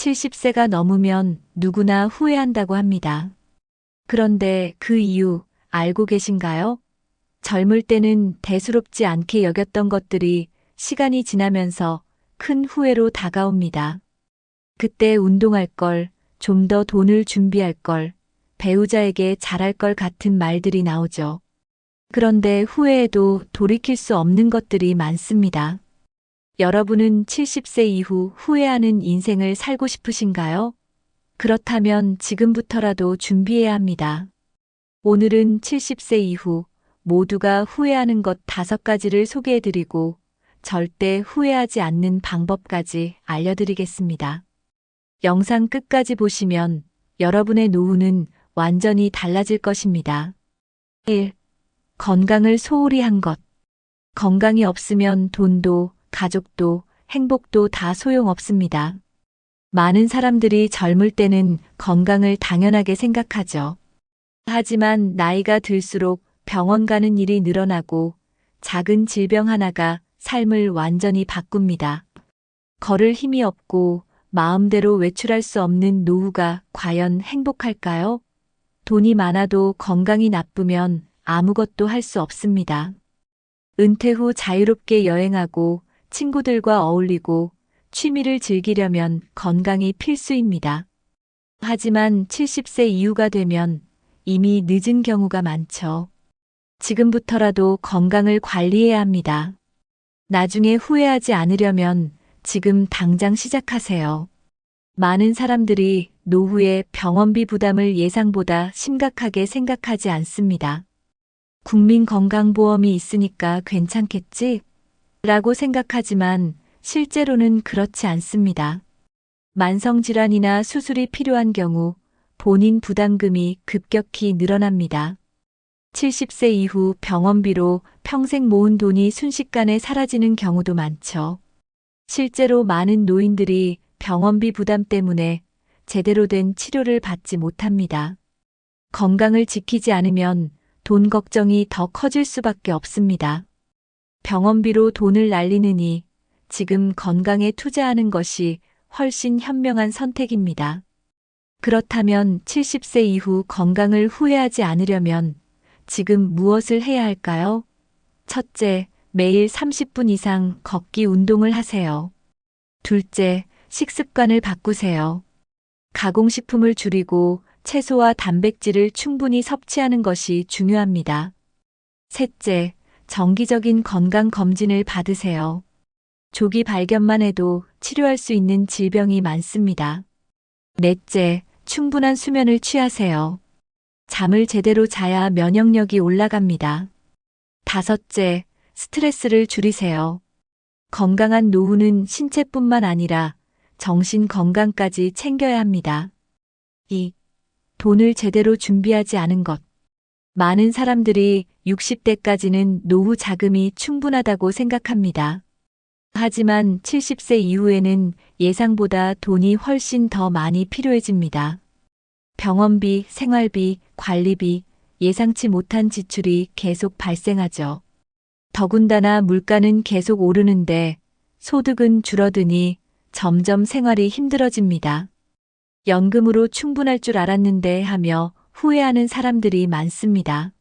70세가 넘으면 누구나 후회한다고 합니다. 그런데 그 이유 알고 계신가요? 젊을 때는 대수롭지 않게 여겼던 것들이 시간이 지나면서 큰 후회로 다가옵니다. 그때 운동할 걸, 좀 더 돈을 준비할 걸, 배우자에게 잘할 걸 같은 말들이 나오죠. 그런데 후회해도 돌이킬 수 없는 것들이 많습니다. 여러분은 70세 이후 후회하는 인생을 살고 싶으신가요? 그렇다면 지금부터라도 준비해야 합니다. 오늘은 70세 이후 모두가 후회하는 것 5가지를 소개해드리고 절대 후회하지 않는 방법까지 알려드리겠습니다. 영상 끝까지 보시면 여러분의 노후는 완전히 달라질 것입니다. 1. 건강을 소홀히 한 것. 건강이 없으면 돈도, 가족도, 행복도 다 소용없습니다. 많은 사람들이 젊을 때는 건강을 당연하게 생각하죠. 하지만 나이가 들수록 병원 가는 일이 늘어나고 작은 질병 하나가 삶을 완전히 바꿉니다. 걸을 힘이 없고 마음대로 외출할 수 없는 노후가 과연 행복할까요? 돈이 많아도 건강이 나쁘면 아무것도 할 수 없습니다. 은퇴 후 자유롭게 여행하고 친구들과 어울리고 취미를 즐기려면 건강이 필수입니다. 하지만 70세 이후가 되면 이미 늦은 경우가 많죠. 지금부터라도 건강을 관리해야 합니다. 나중에 후회하지 않으려면 지금 당장 시작하세요. 많은 사람들이 노후의 병원비 부담을 예상보다 심각하게 생각하지 않습니다. 국민건강보험이 있으니까 괜찮겠지? 라고 생각하지만 실제로는 그렇지 않습니다. 만성질환이나 수술이 필요한 경우 본인 부담금이 급격히 늘어납니다. 70세 이후 병원비로 평생 모은 돈이 순식간에 사라지는 경우도 많죠. 실제로 많은 노인들이 병원비 부담 때문에 제대로 된 치료를 받지 못합니다. 건강을 지키지 않으면 돈 걱정이 더 커질 수밖에 없습니다. 병원비로 돈을 날리느니 지금 건강에 투자하는 것이 훨씬 현명한 선택입니다. 그렇다면 70세 이후 건강을 후회하지 않으려면 지금 무엇을 해야 할까요? 첫째, 매일 30분 이상 걷기 운동을 하세요. 둘째, 식습관을 바꾸세요. 가공식품을 줄이고 채소와 단백질을 충분히 섭취하는 것이 중요합니다. 셋째, 정기적인 건강검진을 받으세요. 조기 발견만 해도 치료할 수 있는 질병이 많습니다. 넷째, 충분한 수면을 취하세요. 잠을 제대로 자야 면역력이 올라갑니다. 다섯째, 스트레스를 줄이세요. 건강한 노후는 신체뿐만 아니라 정신 건강까지 챙겨야 합니다. 2. 돈을 제대로 준비하지 않은 것. 많은 사람들이 60대까지는 노후 자금이 충분하다고 생각합니다. 하지만 70세 이후에는 예상보다 돈이 훨씬 더 많이 필요해집니다. 병원비, 생활비, 관리비, 예상치 못한 지출이 계속 발생하죠. 더군다나 물가는 계속 오르는데 소득은 줄어드니 점점 생활이 힘들어집니다. 연금으로 충분할 줄 알았는데 하며 후회하는 사람들이 많습니다.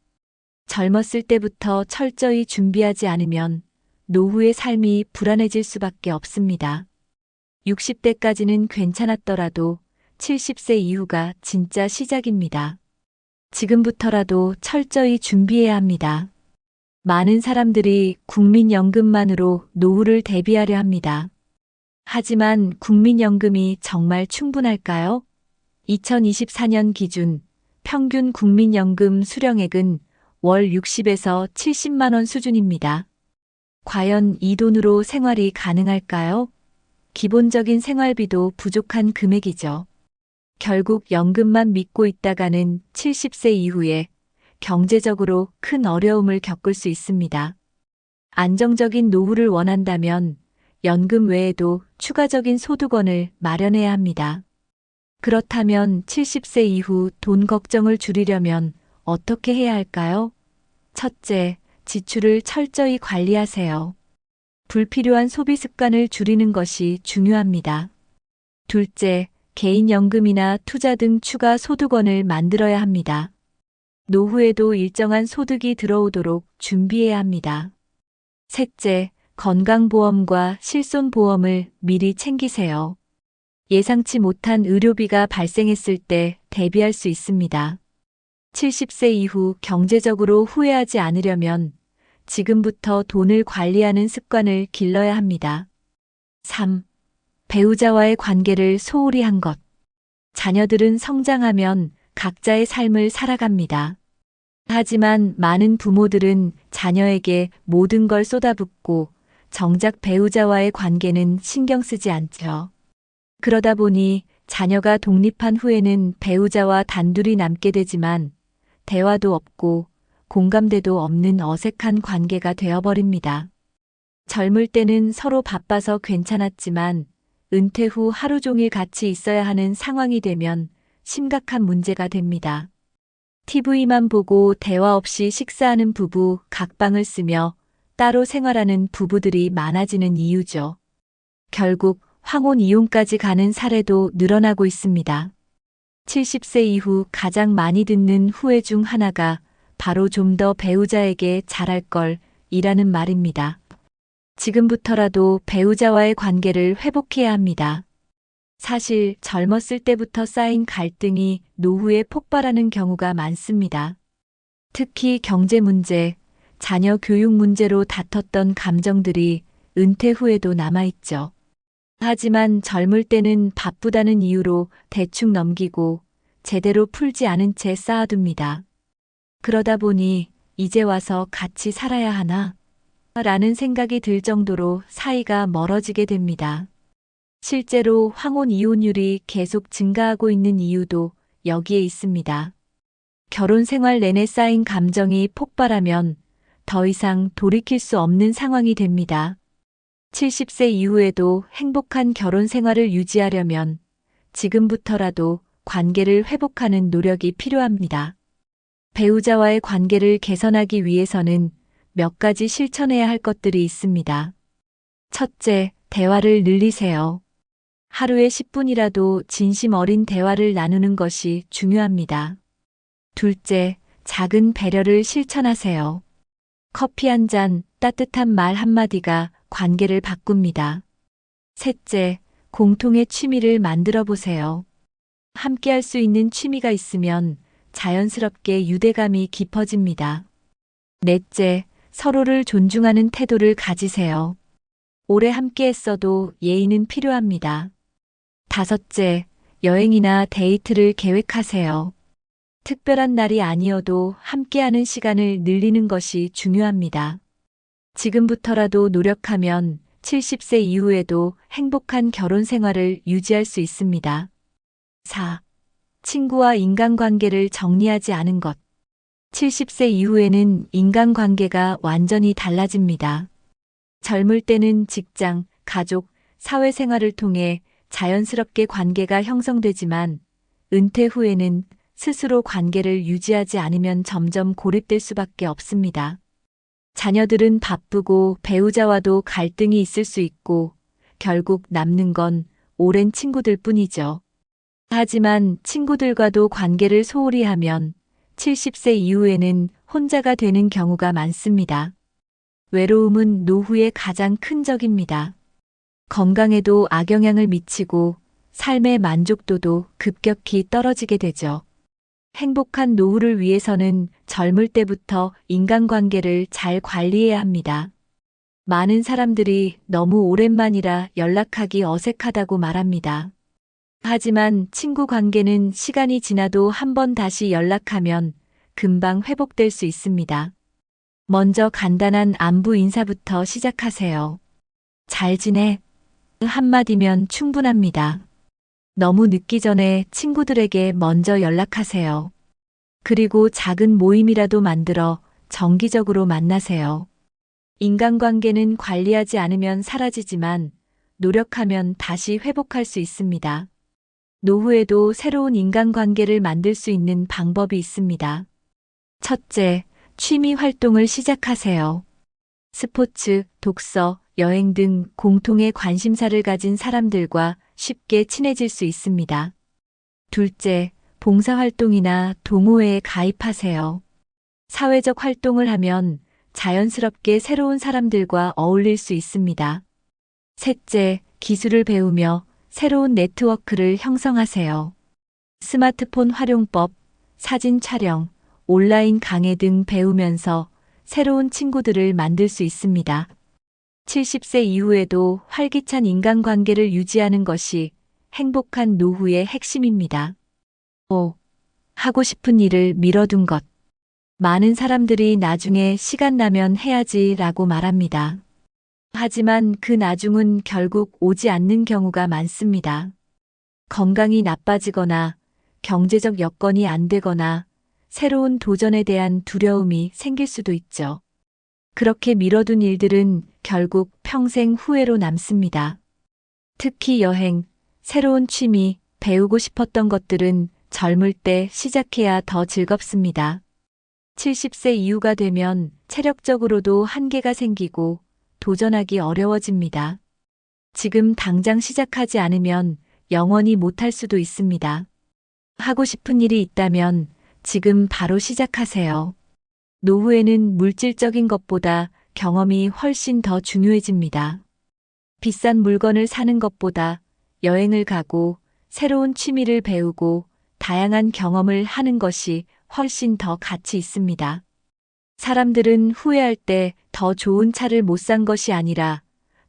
젊었을 때부터 철저히 준비하지 않으면 노후의 삶이 불안해질 수밖에 없습니다. 60대까지는 괜찮았더라도 70세 이후가 진짜 시작입니다. 지금부터라도 철저히 준비해야 합니다. 많은 사람들이 국민연금만으로 노후를 대비하려 합니다. 하지만 국민연금이 정말 충분할까요? 2024년 기준 평균 국민연금 수령액은 월 60에서 70만 원 수준입니다. 과연 이 돈으로 생활이 가능할까요? 기본적인 생활비도 부족한 금액이죠. 결국 연금만 믿고 있다가는 70세 이후에 경제적으로 큰 어려움을 겪을 수 있습니다. 안정적인 노후를 원한다면 연금 외에도 추가적인 소득원을 마련해야 합니다. 그렇다면 70세 이후 돈 걱정을 줄이려면 어떻게 해야 할까요? 첫째, 지출을 철저히 관리하세요. 불필요한 소비 습관을 줄이는 것이 중요합니다. 둘째, 개인연금이나 투자 등 추가 소득원을 만들어야 합니다. 노후에도 일정한 소득이 들어오도록 준비해야 합니다. 셋째, 건강보험과 실손보험을 미리 챙기세요. 예상치 못한 의료비가 발생했을 때 대비할 수 있습니다. 70세 이후 경제적으로 후회하지 않으려면 지금부터 돈을 관리하는 습관을 길러야 합니다. 3. 배우자와의 관계를 소홀히 한 것. 자녀들은 성장하면 각자의 삶을 살아갑니다. 하지만 많은 부모들은 자녀에게 모든 걸 쏟아붓고 정작 배우자와의 관계는 신경 쓰지 않죠. 그러다 보니 자녀가 독립한 후에는 배우자와 단둘이 남게 되지만 대화도 없고 공감대도 없는 어색한 관계가 되어버립니다. 젊을 때는 서로 바빠서 괜찮았지만 은퇴 후 하루 종일 같이 있어야 하는 상황이 되면 심각한 문제가 됩니다. TV만 보고 대화 없이 식사하는 부부, 각방을 쓰며 따로 생활하는 부부들이 많아지는 이유죠. 결국 황혼 이혼까지 가는 사례도 늘어나고 있습니다. 70세 이후 가장 많이 듣는 후회 중 하나가 바로 좀 더 배우자에게 잘할 걸 이라는 말입니다. 지금부터라도 배우자와의 관계를 회복해야 합니다. 사실 젊었을 때부터 쌓인 갈등이 노후에 폭발하는 경우가 많습니다. 특히 경제 문제, 자녀 교육 문제로 다퉜던 감정들이 은퇴 후에도 남아있죠. 하지만 젊을 때는 바쁘다는 이유로 대충 넘기고 제대로 풀지 않은 채 쌓아둡니다. 그러다 보니 이제 와서 같이 살아야 하나? 라는 생각이 들 정도로 사이가 멀어지게 됩니다. 실제로 황혼 이혼율이 계속 증가하고 있는 이유도 여기에 있습니다. 결혼 생활 내내 쌓인 감정이 폭발하면 더 이상 돌이킬 수 없는 상황이 됩니다. 70세 이후에도 행복한 결혼 생활을 유지하려면 지금부터라도 관계를 회복하는 노력이 필요합니다. 배우자와의 관계를 개선하기 위해서는 몇 가지 실천해야 할 것들이 있습니다. 첫째, 대화를 늘리세요. 하루에 10분이라도 진심 어린 대화를 나누는 것이 중요합니다. 둘째, 작은 배려를 실천하세요. 커피 한 잔, 따뜻한 말 한마디가 관계를 바꿉니다. 셋째, 공통의 취미를 만들어 보세요. 함께 할 수 있는 취미가 있으면 자연스럽게 유대감이 깊어집니다. 넷째, 서로를 존중하는 태도를 가지세요. 오래 함께 했어도 예의는 필요합니다. 다섯째, 여행이나 데이트를 계획하세요. 특별한 날이 아니어도 함께하는 시간을 늘리는 것이 중요합니다. 지금부터라도 노력하면 70세 이후에도 행복한 결혼 생활을 유지할 수 있습니다. 4. 친구와 인간관계를 정리하지 않은 것. 70세 이후에는 인간관계가 완전히 달라집니다. 젊을 때는 직장, 가족, 사회생활을 통해 자연스럽게 관계가 형성되지만 은퇴 후에는 스스로 관계를 유지하지 않으면 점점 고립될 수밖에 없습니다. 자녀들은 바쁘고 배우자와도 갈등이 있을 수 있고 결국 남는 건 오랜 친구들 뿐이죠. 하지만 친구들과도 관계를 소홀히 하면 70세 이후에는 혼자가 되는 경우가 많습니다. 외로움은 노후의 가장 큰 적입니다. 건강에도 악영향을 미치고 삶의 만족도도 급격히 떨어지게 되죠. 행복한 노후를 위해서는 젊을 때부터 인간관계를 잘 관리해야 합니다. 많은 사람들이 너무 오랜만이라 연락하기 어색하다고 말합니다. 하지만 친구 관계는 시간이 지나도 한 번 다시 연락하면 금방 회복될 수 있습니다. 먼저 간단한 안부 인사부터 시작하세요. 잘 지내? 한마디면 충분합니다. 너무 늦기 전에 친구들에게 먼저 연락하세요. 그리고 작은 모임이라도 만들어 정기적으로 만나세요. 인간관계는 관리하지 않으면 사라지지만 노력하면 다시 회복할 수 있습니다. 노후에도 새로운 인간관계를 만들 수 있는 방법이 있습니다. 첫째, 취미 활동을 시작하세요. 스포츠, 독서, 여행 등 공통의 관심사를 가진 사람들과 쉽게 친해질 수 있습니다. 둘째, 봉사활동이나 동호회에 가입하세요. 사회적 활동을 하면 자연스럽게 새로운 사람들과 어울릴 수 있습니다. 셋째, 기술을 배우며 새로운 네트워크를 형성하세요. 스마트폰 활용법, 사진 촬영, 온라인 강의 등 배우면서 새로운 친구들을 만들 수 있습니다. 70세 이후에도 활기찬 인간관계를 유지하는 것이 행복한 노후의 핵심입니다. 5. 하고 싶은 일을 미뤄둔 것. 많은 사람들이 나중에 시간 나면 해야지 라고 말합니다. 하지만 그 나중은 결국 오지 않는 경우가 많습니다. 건강이 나빠지거나 경제적 여건이 안 되거나 새로운 도전에 대한 두려움이 생길 수도 있죠. 그렇게 미뤄둔 일들은 결국 평생 후회로 남습니다. 특히 여행, 새로운 취미, 배우고 싶었던 것들은 젊을 때 시작해야 더 즐겁습니다. 70세 이후가 되면 체력적으로도 한계가 생기고 도전하기 어려워집니다. 지금 당장 시작하지 않으면 영원히 못할 수도 있습니다. 하고 싶은 일이 있다면 지금 바로 시작하세요. 노후에는 물질적인 것보다 경험이 훨씬 더 중요해집니다. 비싼 물건을 사는 것보다 여행을 가고 새로운 취미를 배우고 다양한 경험을 하는 것이 훨씬 더 가치 있습니다. 사람들은 후회할 때 더 좋은 차를 못 산 것이 아니라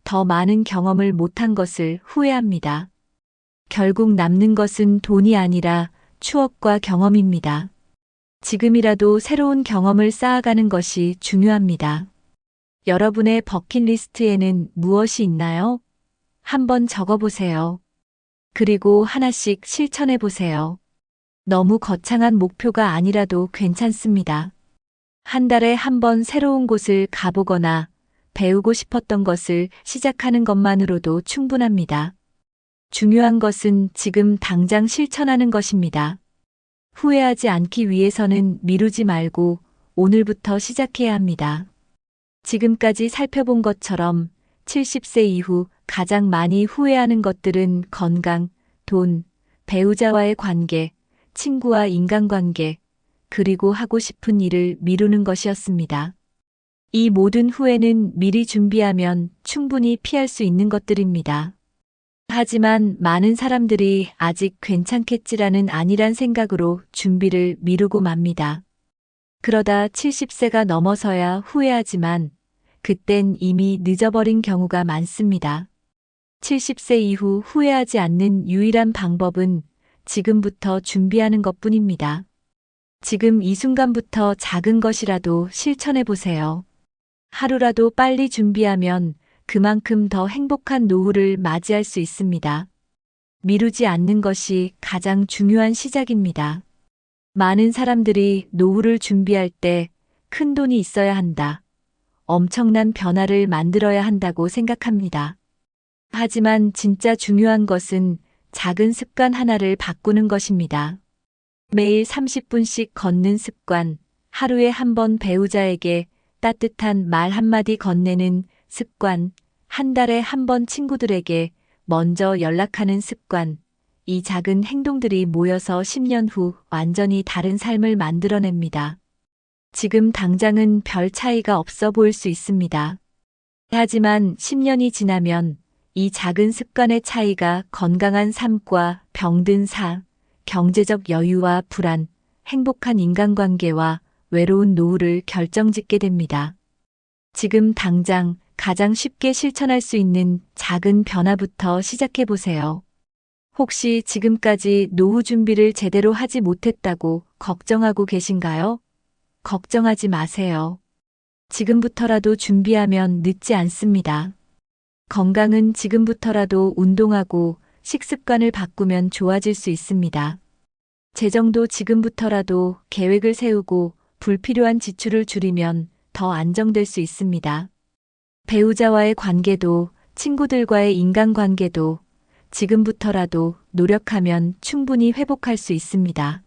더 많은 경험을 못한 것을 후회합니다. 결국 남는 것은 돈이 아니라 추억과 경험입니다. 지금이라도 새로운 경험을 쌓아가는 것이 중요합니다. 여러분의 버킷리스트에는 무엇이 있나요? 한번 적어보세요. 그리고 하나씩 실천해 보세요. 너무 거창한 목표가 아니라도 괜찮습니다. 한 달에 한 번 새로운 곳을 가보거나 배우고 싶었던 것을 시작하는 것만으로도 충분합니다. 중요한 것은 지금 당장 실천하는 것입니다. 후회하지 않기 위해서는 미루지 말고 오늘부터 시작해야 합니다. 지금까지 살펴본 것처럼 70세 이후 가장 많이 후회하는 것들은 건강, 돈, 배우자와의 관계, 친구와 인간관계, 그리고 하고 싶은 일을 미루는 것이었습니다. 이 모든 후회는 미리 준비하면 충분히 피할 수 있는 것들입니다. 하지만 많은 사람들이 아직 괜찮겠지라는 안일한 생각으로 준비를 미루고 맙니다. 그러다 70세가 넘어서야 후회하지만 그땐 이미 늦어버린 경우가 많습니다. 70세 이후 후회하지 않는 유일한 방법은 지금부터 준비하는 것뿐입니다. 지금 이 순간부터 작은 것이라도 실천해 보세요. 하루라도 빨리 준비하면 그만큼 더 행복한 노후를 맞이할 수 있습니다. 미루지 않는 것이 가장 중요한 시작입니다. 많은 사람들이 노후를 준비할 때 큰 돈이 있어야 한다. 엄청난 변화를 만들어야 한다고 생각합니다. 하지만 진짜 중요한 것은 작은 습관 하나를 바꾸는 것입니다. 매일 30분씩 걷는 습관, 하루에 한 번 배우자에게 따뜻한 말 한마디 건네는 습관, 한 달에 한 번 친구들에게 먼저 연락하는 습관, 이 작은 행동들이 모여서 10년 후 완전히 다른 삶을 만들어냅니다. 지금 당장은 별 차이가 없어 보일 수 있습니다. 하지만 10년이 지나면 이 작은 습관의 차이가 건강한 삶과 병든 삶, 경제적 여유와 불안, 행복한 인간관계와 외로운 노후를 결정짓게 됩니다. 지금 당장 가장 쉽게 실천할 수 있는 작은 변화부터 시작해 보세요. 혹시 지금까지 노후 준비를 제대로 하지 못했다고 걱정하고 계신가요? 걱정하지 마세요. 지금부터라도 준비하면 늦지 않습니다. 건강은 지금부터라도 운동하고 식습관을 바꾸면 좋아질 수 있습니다. 재정도 지금부터라도 계획을 세우고 불필요한 지출을 줄이면 더 안정될 수 있습니다. 배우자와의 관계도 친구들과의 인간관계도 지금부터라도 노력하면 충분히 회복할 수 있습니다.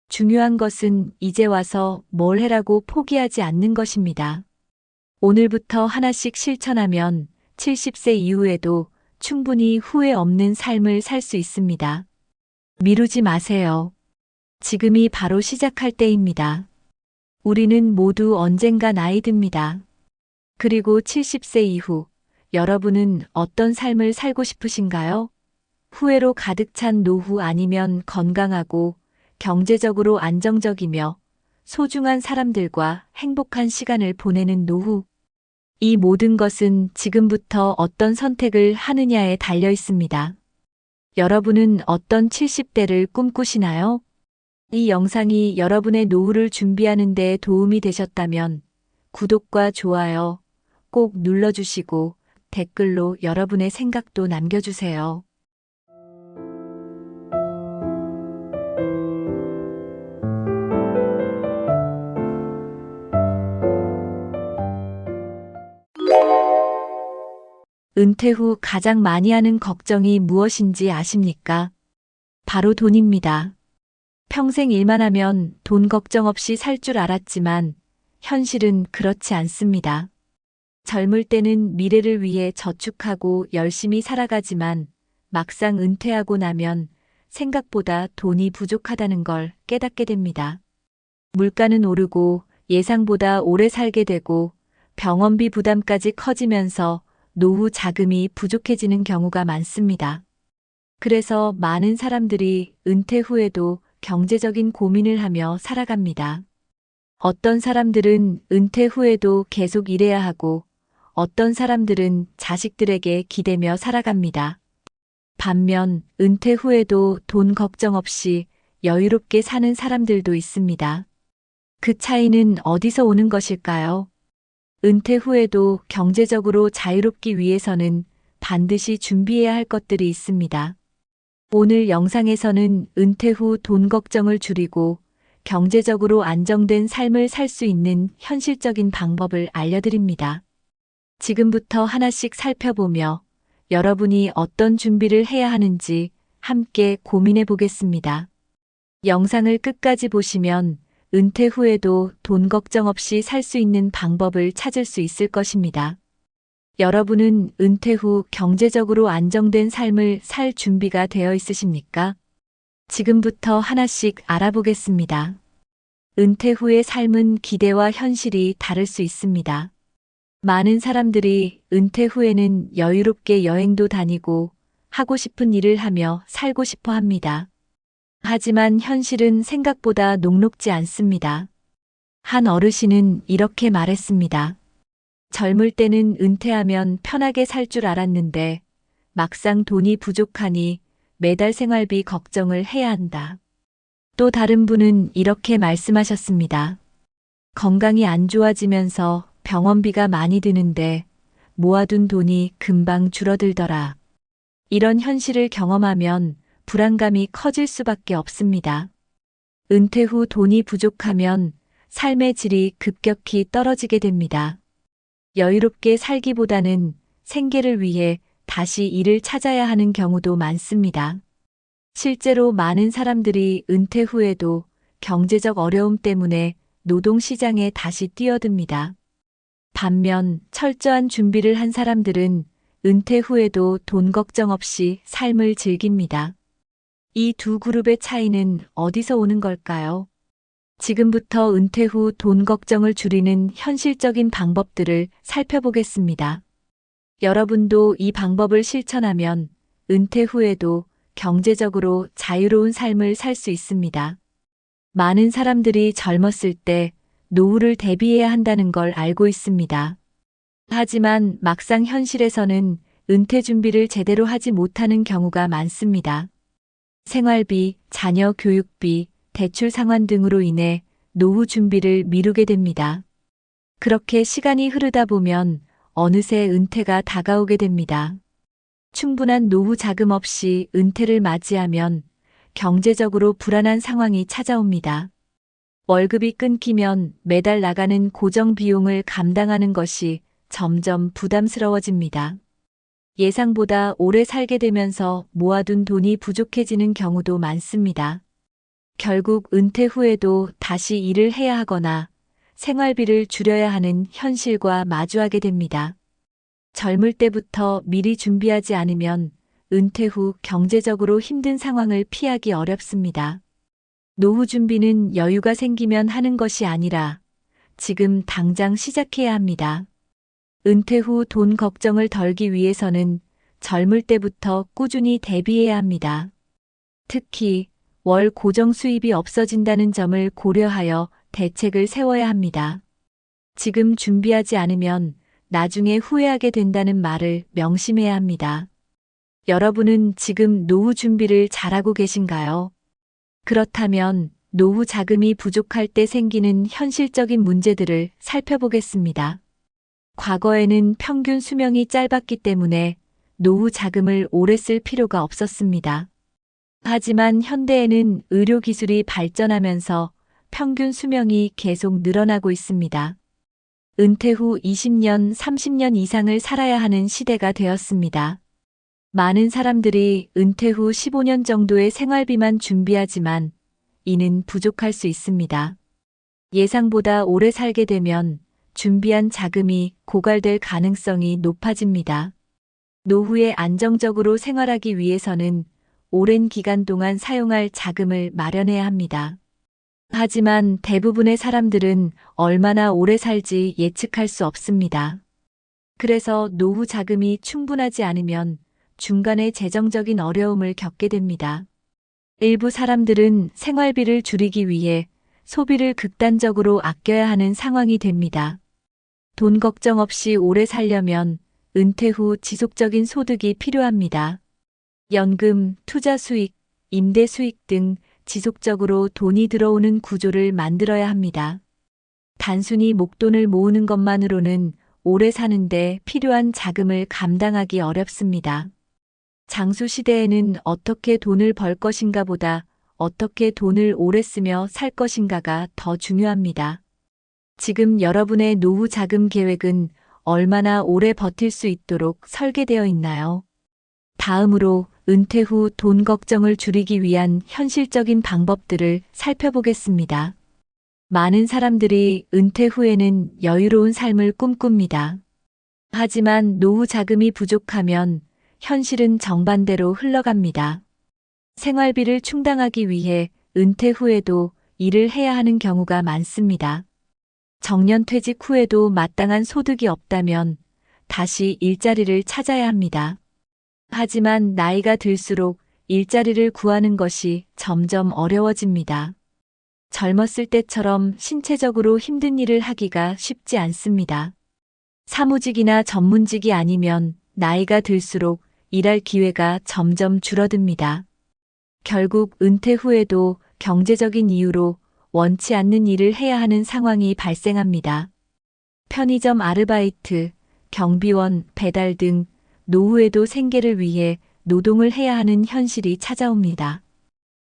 중요한 것은 이제 와서 뭘 해라고 포기하지 않는 것입니다. 오늘부터 하나씩 실천하면 70세 이후에도 충분히 후회 없는 삶을 살 수 있습니다. 미루지 마세요. 지금이 바로 시작할 때입니다. 우리는 모두 언젠가 나이 듭니다. 그리고 70세 이후 여러분은 어떤 삶을 살고 싶으신가요? 후회로 가득 찬 노후 아니면 건강하고 경제적으로 안정적이며 소중한 사람들과 행복한 시간을 보내는 노후. 이 모든 것은 지금부터 어떤 선택을 하느냐에 달려 있습니다. 여러분은 어떤 70대를 꿈꾸시나요? 이 영상이 여러분의 노후를 준비하는 데 도움이 되셨다면 구독과 좋아요 꼭 눌러주시고 댓글로 여러분의 생각도 남겨주세요. 은퇴 후 가장 많이 하는 걱정이 무엇인지 아십니까? 바로 돈입니다. 평생 일만 하면 돈 걱정 없이 살 줄 알았지만 현실은 그렇지 않습니다. 젊을 때는 미래를 위해 저축하고 열심히 살아가지만 막상 은퇴하고 나면 생각보다 돈이 부족하다는 걸 깨닫게 됩니다. 물가는 오르고 예상보다 오래 살게 되고 병원비 부담까지 커지면서 노후 자금이 부족해지는 경우가 많습니다. 그래서 많은 사람들이 은퇴 후에도 경제적인 고민을 하며 살아갑니다. 어떤 사람들은 은퇴 후에도 계속 일해야 하고 어떤 사람들은 자식들에게 기대며 살아갑니다. 반면 은퇴 후에도 돈 걱정 없이 여유롭게 사는 사람들도 있습니다. 그 차이는 어디서 오는 것일까요? 은퇴 후에도 경제적으로 자유롭기 위해서는 반드시 준비해야 할 것들이 있습니다. 오늘 영상에서는 은퇴 후 돈 걱정을 줄이고 경제적으로 안정된 삶을 살 수 있는 현실적인 방법을 알려드립니다. 지금부터 하나씩 살펴보며 여러분이 어떤 준비를 해야 하는지 함께 고민해 보겠습니다. 영상을 끝까지 보시면 은퇴 후에도 돈 걱정 없이 살 수 있는 방법을 찾을 수 있을 것입니다. 여러분은 은퇴 후 경제적으로 안정된 삶을 살 준비가 되어 있으십니까? 지금부터 하나씩 알아보겠습니다. 은퇴 후의 삶은 기대와 현실이 다를 수 있습니다. 많은 사람들이 은퇴 후에는 여유롭게 여행도 다니고 하고 싶은 일을 하며 살고 싶어 합니다. 하지만 현실은 생각보다 녹록지 않습니다. 한 어르신은 이렇게 말했습니다. 젊을 때는 은퇴하면 편하게 살 줄 알았는데 막상 돈이 부족하니 매달 생활비 걱정을 해야 한다. 또 다른 분은 이렇게 말씀하셨습니다. 건강이 안 좋아지면서 병원비가 많이 드는데 모아둔 돈이 금방 줄어들더라. 이런 현실을 경험하면 불안감이 커질 수밖에 없습니다. 은퇴 후 돈이 부족하면 삶의 질이 급격히 떨어지게 됩니다. 여유롭게 살기보다는 생계를 위해 다시 일을 찾아야 하는 경우도 많습니다. 실제로 많은 사람들이 은퇴 후에도 경제적 어려움 때문에 노동시장에 다시 뛰어듭니다. 반면 철저한 준비를 한 사람들은 은퇴 후에도 돈 걱정 없이 삶을 즐깁니다. 이 두 그룹의 차이는 어디서 오는 걸까요? 지금부터 은퇴 후 돈 걱정을 줄이는 현실적인 방법들을 살펴보겠습니다. 여러분도 이 방법을 실천하면 은퇴 후에도 경제적으로 자유로운 삶을 살 수 있습니다. 많은 사람들이 젊었을 때 노후를 대비해야 한다는 걸 알고 있습니다. 하지만 막상 현실에서는 은퇴 준비를 제대로 하지 못하는 경우가 많습니다. 생활비, 자녀 교육비, 대출 상환 등으로 인해 노후 준비를 미루게 됩니다. 그렇게 시간이 흐르다 보면 어느새 은퇴가 다가오게 됩니다. 충분한 노후 자금 없이 은퇴를 맞이하면 경제적으로 불안한 상황이 찾아옵니다. 월급이 끊기면 매달 나가는 고정 비용을 감당하는 것이 점점 부담스러워집니다. 예상보다 오래 살게 되면서 모아둔 돈이 부족해지는 경우도 많습니다. 결국 은퇴 후에도 다시 일을 해야 하거나 생활비를 줄여야 하는 현실과 마주하게 됩니다. 젊을 때부터 미리 준비하지 않으면 은퇴 후 경제적으로 힘든 상황을 피하기 어렵습니다. 노후 준비는 여유가 생기면 하는 것이 아니라 지금 당장 시작해야 합니다. 은퇴 후 돈 걱정을 덜기 위해서는 젊을 때부터 꾸준히 대비해야 합니다. 특히 월 고정 수입이 없어진다는 점을 고려하여 대책을 세워야 합니다. 지금 준비하지 않으면 나중에 후회하게 된다는 말을 명심해야 합니다. 여러분은 지금 노후 준비를 잘하고 계신가요? 그렇다면 노후 자금이 부족할 때 생기는 현실적인 문제들을 살펴보겠습니다. 과거에는 평균 수명이 짧았기 때문에 노후 자금을 오래 쓸 필요가 없었습니다. 하지만 현대에는 의료기술이 발전하면서 평균 수명이 계속 늘어나고 있습니다. 은퇴 후 20년, 30년 이상을 살아야 하는 시대가 되었습니다. 많은 사람들이 은퇴 후 15년 정도의 생활비만 준비하지만 이는 부족할 수 있습니다. 예상보다 오래 살게 되면 준비한 자금이 고갈될 가능성이 높아집니다. 노후에 안정적으로 생활하기 위해서는 오랜 기간 동안 사용할 자금을 마련해야 합니다. 하지만 대부분의 사람들은 얼마나 오래 살지 예측할 수 없습니다. 그래서 노후 자금이 충분하지 않으면 중간에 재정적인 어려움을 겪게 됩니다. 일부 사람들은 생활비를 줄이기 위해 소비를 극단적으로 아껴야 하는 상황이 됩니다. 돈 걱정 없이 오래 살려면 은퇴 후 지속적인 소득이 필요합니다. 연금, 투자 수익, 임대 수익 등 지속적으로 돈이 들어오는 구조를 만들어야 합니다. 단순히 목돈을 모으는 것만으로는 오래 사는데 필요한 자금을 감당하기 어렵습니다. 장수 시대에는 어떻게 돈을 벌 것인가 보다 어떻게 돈을 오래 쓰며 살 것인가가 더 중요합니다. 지금 여러분의 노후 자금 계획은 얼마나 오래 버틸 수 있도록 설계되어 있나요? 다음으로 은퇴 후 돈 걱정을 줄이기 위한 현실적인 방법들을 살펴보겠습니다. 많은 사람들이 은퇴 후에는 여유로운 삶을 꿈꿉니다. 하지만 노후 자금이 부족하면 현실은 정반대로 흘러갑니다. 생활비를 충당하기 위해 은퇴 후에도 일을 해야 하는 경우가 많습니다. 정년퇴직 후에도 마땅한 소득이 없다면 다시 일자리를 찾아야 합니다. 하지만 나이가 들수록 일자리를 구하는 것이 점점 어려워집니다. 젊었을 때처럼 신체적으로 힘든 일을 하기가 쉽지 않습니다. 사무직이나 전문직이 아니면 나이가 들수록 일할 기회가 점점 줄어듭니다. 결국 은퇴 후에도 경제적인 이유로 원치 않는 일을 해야 하는 상황이 발생합니다. 편의점 아르바이트, 경비원, 배달 등 노후에도 생계를 위해 노동을 해야 하는 현실이 찾아옵니다.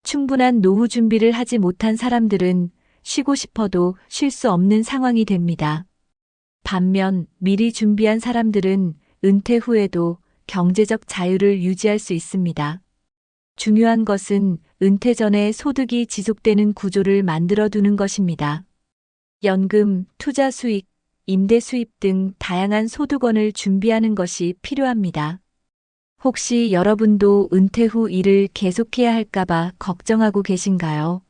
충분한 노후 준비를 하지 못한 사람들은 쉬고 싶어도 쉴 수 없는 상황이 됩니다. 반면 미리 준비한 사람들은 은퇴 후에도 경제적 자유를 유지할 수 있습니다. 중요한 것은 은퇴 전에 소득이 지속되는 구조를 만들어 두는 것입니다. 연금, 투자 수익, 임대 수입 등 다양한 소득원을 준비하는 것이 필요합니다. 혹시 여러분도 은퇴 후 일을 계속해야 할까봐 걱정하고 계신가요?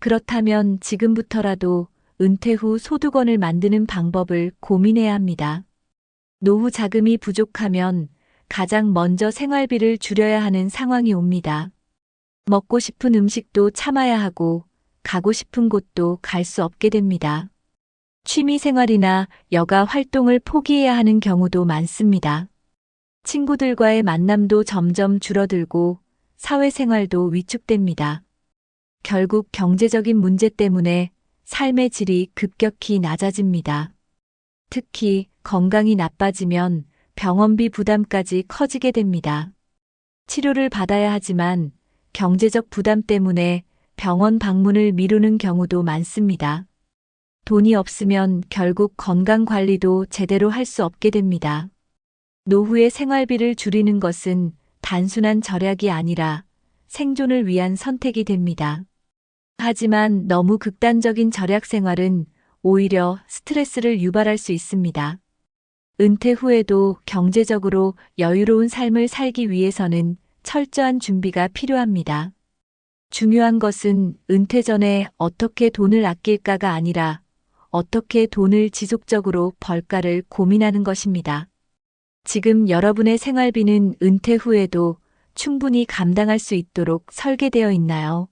그렇다면 지금부터라도 은퇴 후 소득원을 만드는 방법을 고민해야 합니다. 노후 자금이 부족하면 가장 먼저 생활비를 줄여야 하는 상황이 옵니다. 먹고 싶은 음식도 참아야 하고 가고 싶은 곳도 갈 수 없게 됩니다. 취미 생활이나 여가 활동을 포기해야 하는 경우도 많습니다. 친구들과의 만남도 점점 줄어들고 사회생활도 위축됩니다. 결국 경제적인 문제 때문에 삶의 질이 급격히 낮아집니다. 특히 건강이 나빠지면 병원비 부담까지 커지게 됩니다. 치료를 받아야 하지만 경제적 부담 때문에 병원 방문을 미루는 경우도 많습니다. 돈이 없으면 결국 건강 관리도 제대로 할 수 없게 됩니다. 노후의 생활비를 줄이는 것은 단순한 절약이 아니라 생존을 위한 선택이 됩니다. 하지만 너무 극단적인 절약 생활은 오히려 스트레스를 유발할 수 있습니다. 은퇴 후에도 경제적으로 여유로운 삶을 살기 위해서는 철저한 준비가 필요합니다. 중요한 것은 은퇴 전에 어떻게 돈을 아낄까가 아니라 어떻게 돈을 지속적으로 벌까를 고민하는 것입니다. 지금 여러분의 생활비는 은퇴 후에도 충분히 감당할 수 있도록 설계되어 있나요?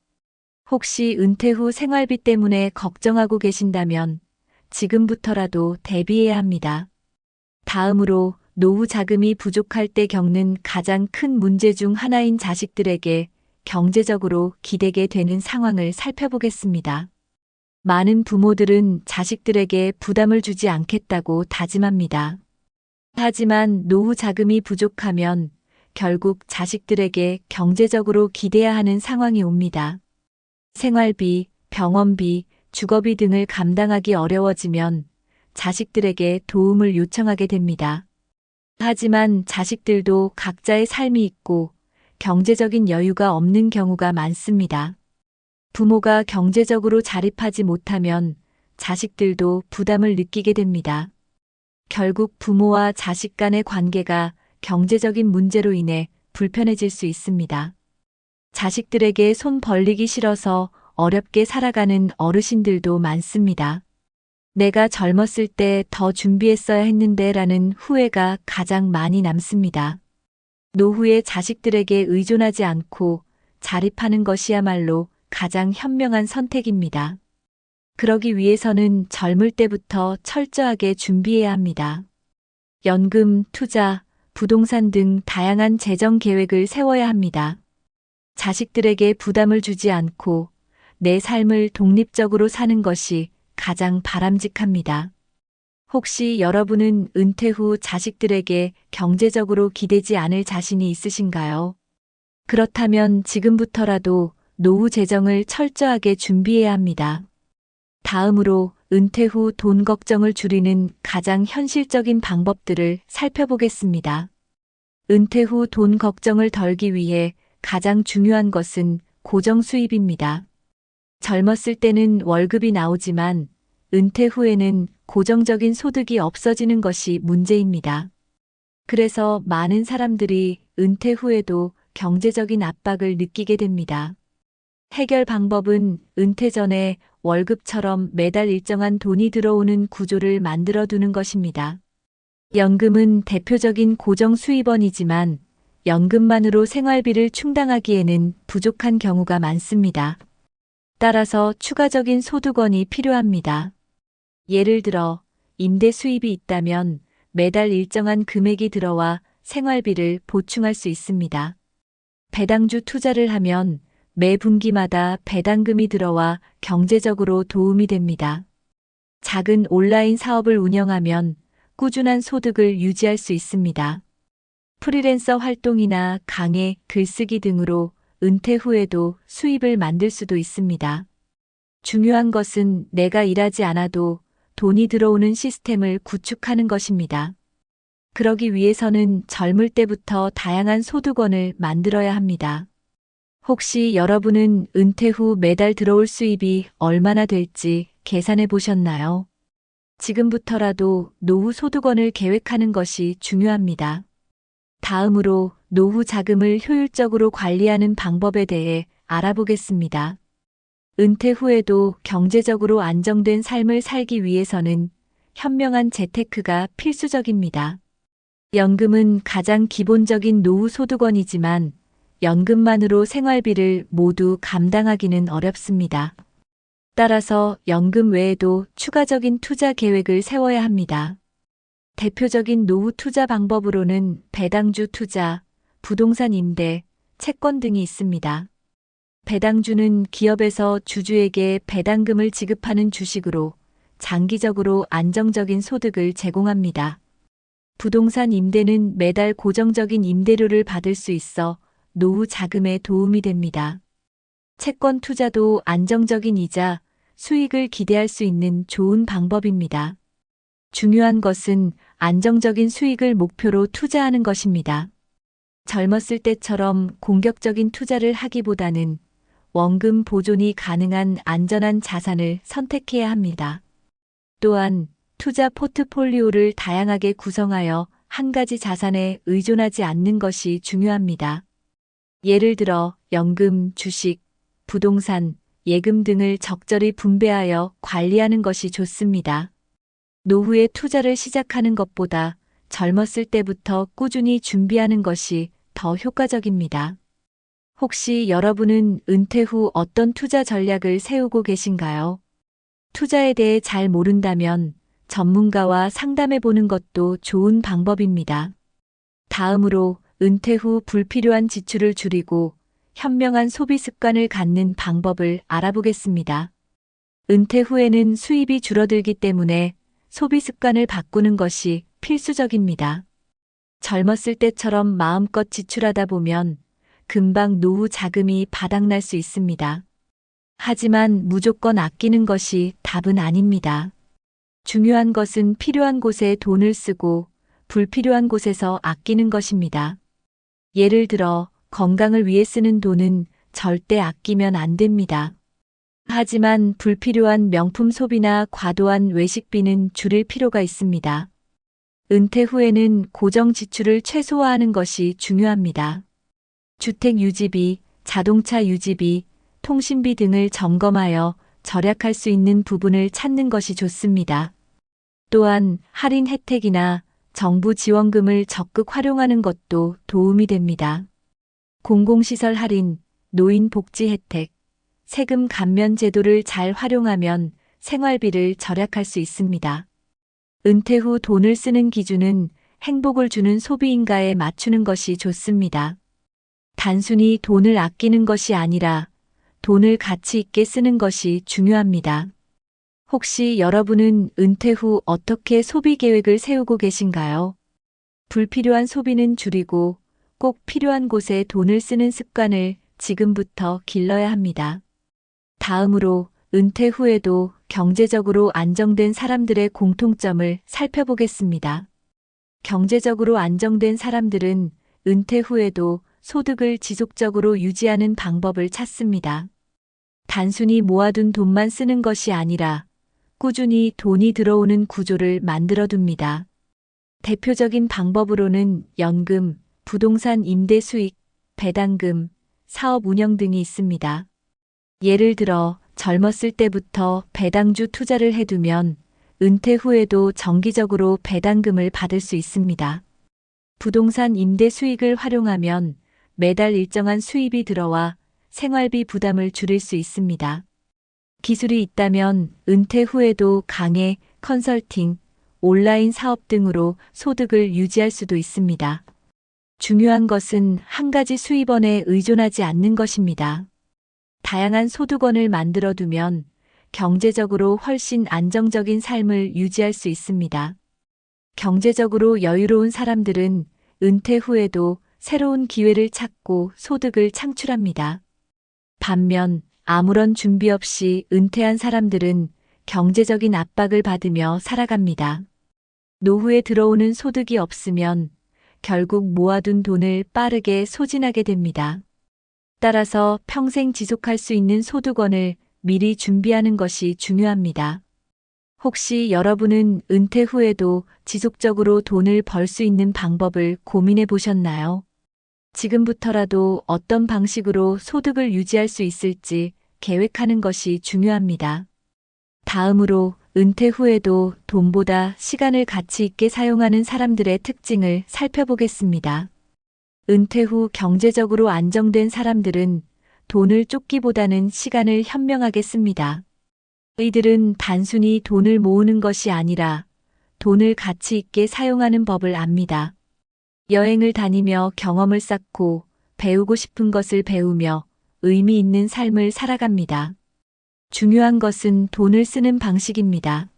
혹시 은퇴 후 생활비 때문에 걱정하고 계신다면 지금부터라도 대비해야 합니다. 다음으로 노후 자금이 부족할 때 겪는 가장 큰 문제 중 하나인 자식들에게 경제적으로 기대게 되는 상황을 살펴보겠습니다. 많은 부모들은 자식들에게 부담을 주지 않겠다고 다짐합니다. 하지만 노후 자금이 부족하면 결국 자식들에게 경제적으로 기대야 하는 상황이 옵니다. 생활비, 병원비, 주거비 등을 감당하기 어려워지면 자식들에게 도움을 요청하게 됩니다. 하지만 자식들도 각자의 삶이 있고 경제적인 여유가 없는 경우가 많습니다. 부모가 경제적으로 자립하지 못하면 자식들도 부담을 느끼게 됩니다. 결국 부모와 자식 간의 관계가 경제적인 문제로 인해 불편해질 수 있습니다. 자식들에게 손 벌리기 싫어서 어렵게 살아가는 어르신들도 많습니다. 내가 젊었을 때 더 준비했어야 했는데 라는 후회가 가장 많이 남습니다. 노후에 자식들에게 의존하지 않고 자립하는 것이야말로 가장 현명한 선택입니다. 그러기 위해서는 젊을 때부터 철저하게 준비해야 합니다. 연금, 투자, 부동산 등 다양한 재정 계획을 세워야 합니다. 자식들에게 부담을 주지 않고 내 삶을 독립적으로 사는 것이 가장 바람직합니다. 혹시 여러분은 은퇴 후 자식들에게 경제적으로 기대지 않을 자신이 있으신가요? 그렇다면 지금부터라도 노후 재정을 철저하게 준비해야 합니다. 다음으로 은퇴 후 돈 걱정을 줄이는 가장 현실적인 방법들을 살펴보겠습니다. 은퇴 후 돈 걱정을 덜기 위해 가장 중요한 것은 고정 수입입니다. 젊었을 때는 월급이 나오지만 은퇴 후에는 고정적인 소득이 없어지는 것이 문제입니다. 그래서 많은 사람들이 은퇴 후에도 경제적인 압박을 느끼게 됩니다. 해결 방법은 은퇴 전에 월급처럼 매달 일정한 돈이 들어오는 구조를 만들어 두는 것입니다. 연금은 대표적인 고정 수입원이지만 연금만으로 생활비를 충당하기에는 부족한 경우가 많습니다. 따라서 추가적인 소득원이 필요합니다. 예를 들어 임대 수입이 있다면 매달 일정한 금액이 들어와 생활비를 보충할 수 있습니다. 배당주 투자를 하면 매 분기마다 배당금이 들어와 경제적으로 도움이 됩니다. 작은 온라인 사업을 운영하면 꾸준한 소득을 유지할 수 있습니다. 프리랜서 활동이나 강의, 글쓰기 등으로 은퇴 후에도 수입을 만들 수도 있습니다. 중요한 것은 내가 일하지 않아도 돈이 들어오는 시스템을 구축하는 것입니다. 그러기 위해서는 젊을 때부터 다양한 소득원을 만들어야 합니다. 혹시 여러분은 은퇴 후 매달 들어올 수입이 얼마나 될지 계산해 보셨나요? 지금부터라도 노후 소득원을 계획하는 것이 중요합니다. 다음으로 노후 자금을 효율적으로 관리하는 방법에 대해 알아보겠습니다. 은퇴 후에도 경제적으로 안정된 삶을 살기 위해서는 현명한 재테크가 필수적입니다. 연금은 가장 기본적인 노후 소득원이지만 연금만으로 생활비를 모두 감당하기는 어렵습니다. 따라서 연금 외에도 추가적인 투자 계획을 세워야 합니다. 대표적인 노후 투자 방법으로는 배당주 투자, 부동산 임대, 채권 등이 있습니다. 배당주는 기업에서 주주에게 배당금을 지급하는 주식으로 장기적으로 안정적인 소득을 제공합니다. 부동산 임대는 매달 고정적인 임대료를 받을 수 있어 노후 자금에 도움이 됩니다. 채권 투자도 안정적인 이자, 수익을 기대할 수 있는 좋은 방법입니다. 중요한 것은 안정적인 수익을 목표로 투자하는 것입니다. 젊었을 때처럼 공격적인 투자를 하기보다는 원금 보존이 가능한 안전한 자산을 선택해야 합니다. 또한 투자 포트폴리오를 다양하게 구성하여 한 가지 자산에 의존하지 않는 것이 중요합니다. 예를 들어 연금, 주식, 부동산, 예금 등을 적절히 분배하여 관리하는 것이 좋습니다. 노후에 투자를 시작하는 것보다 젊었을 때부터 꾸준히 준비하는 것이 더 효과적입니다. 혹시 여러분은 은퇴 후 어떤 투자 전략을 세우고 계신가요? 투자에 대해 잘 모른다면 전문가와 상담해 보는 것도 좋은 방법입니다. 다음으로 은퇴 후 불필요한 지출을 줄이고 현명한 소비 습관을 갖는 방법을 알아보겠습니다. 은퇴 후에는 수입이 줄어들기 때문에 소비 습관을 바꾸는 것이 필수적입니다. 젊었을 때처럼 마음껏 지출하다 보면 금방 노후 자금이 바닥날 수 있습니다. 하지만 무조건 아끼는 것이 답은 아닙니다. 중요한 것은 필요한 곳에 돈을 쓰고 불필요한 곳에서 아끼는 것입니다. 예를 들어 건강을 위해 쓰는 돈은 절대 아끼면 안 됩니다. 하지만 불필요한 명품 소비나 과도한 외식비는 줄일 필요가 있습니다. 은퇴 후에는 고정 지출을 최소화하는 것이 중요합니다. 주택 유지비, 자동차 유지비, 통신비 등을 점검하여 절약할 수 있는 부분을 찾는 것이 좋습니다. 또한 할인 혜택이나 정부 지원금을 적극 활용하는 것도 도움이 됩니다. 공공시설 할인, 노인 복지 혜택, 세금 감면 제도를 잘 활용하면 생활비를 절약할 수 있습니다. 은퇴 후 돈을 쓰는 기준은 행복을 주는 소비인가에 맞추는 것이 좋습니다. 단순히 돈을 아끼는 것이 아니라 돈을 가치 있게 쓰는 것이 중요합니다. 혹시 여러분은 은퇴 후 어떻게 소비 계획을 세우고 계신가요? 불필요한 소비는 줄이고 꼭 필요한 곳에 돈을 쓰는 습관을 지금부터 길러야 합니다. 다음으로 은퇴 후에도 경제적으로 안정된 사람들의 공통점을 살펴보겠습니다. 경제적으로 안정된 사람들은 은퇴 후에도 소득을 지속적으로 유지하는 방법을 찾습니다. 단순히 모아둔 돈만 쓰는 것이 아니라 꾸준히 돈이 들어오는 구조를 만들어둡니다. 대표적인 방법으로는 연금, 부동산 임대 수익, 배당금, 사업 운영 등이 있습니다. 예를 들어 젊었을 때부터 배당주 투자를 해두면 은퇴 후에도 정기적으로 배당금을 받을 수 있습니다. 부동산 임대 수익을 활용하면 매달 일정한 수입이 들어와 생활비 부담을 줄일 수 있습니다. 기술이 있다면 은퇴 후에도 강의, 컨설팅, 온라인 사업 등으로 소득을 유지할 수도 있습니다. 중요한 것은 한 가지 수입원에 의존하지 않는 것입니다. 다양한 소득원을 만들어두면 경제적으로 훨씬 안정적인 삶을 유지할 수 있습니다. 경제적으로 여유로운 사람들은 은퇴 후에도 새로운 기회를 찾고 소득을 창출합니다. 반면 아무런 준비 없이 은퇴한 사람들은 경제적인 압박을 받으며 살아갑니다. 노후에 들어오는 소득이 없으면 결국 모아둔 돈을 빠르게 소진하게 됩니다. 따라서 평생 지속할 수 있는 소득원을 미리 준비하는 것이 중요합니다. 혹시 여러분은 은퇴 후에도 지속적으로 돈을 벌 수 있는 방법을 고민해 보셨나요? 지금부터라도 어떤 방식으로 소득을 유지할 수 있을지 계획하는 것이 중요합니다. 다음으로 은퇴 후에도 돈보다 시간을 가치 있게 사용하는 사람들의 특징을 살펴보겠습니다. 은퇴 후 경제적으로 안정된 사람들은 돈을 쫓기보다는 시간을 현명하게 씁니다. 이들은 단순히 돈을 모으는 것이 아니라 돈을 가치 있게 사용하는 법을 압니다. 여행을 다니며 경험을 쌓고 배우고 싶은 것을 배우며 의미 있는 삶을 살아갑니다. 중요한 것은 돈을 쓰는 방식입니다.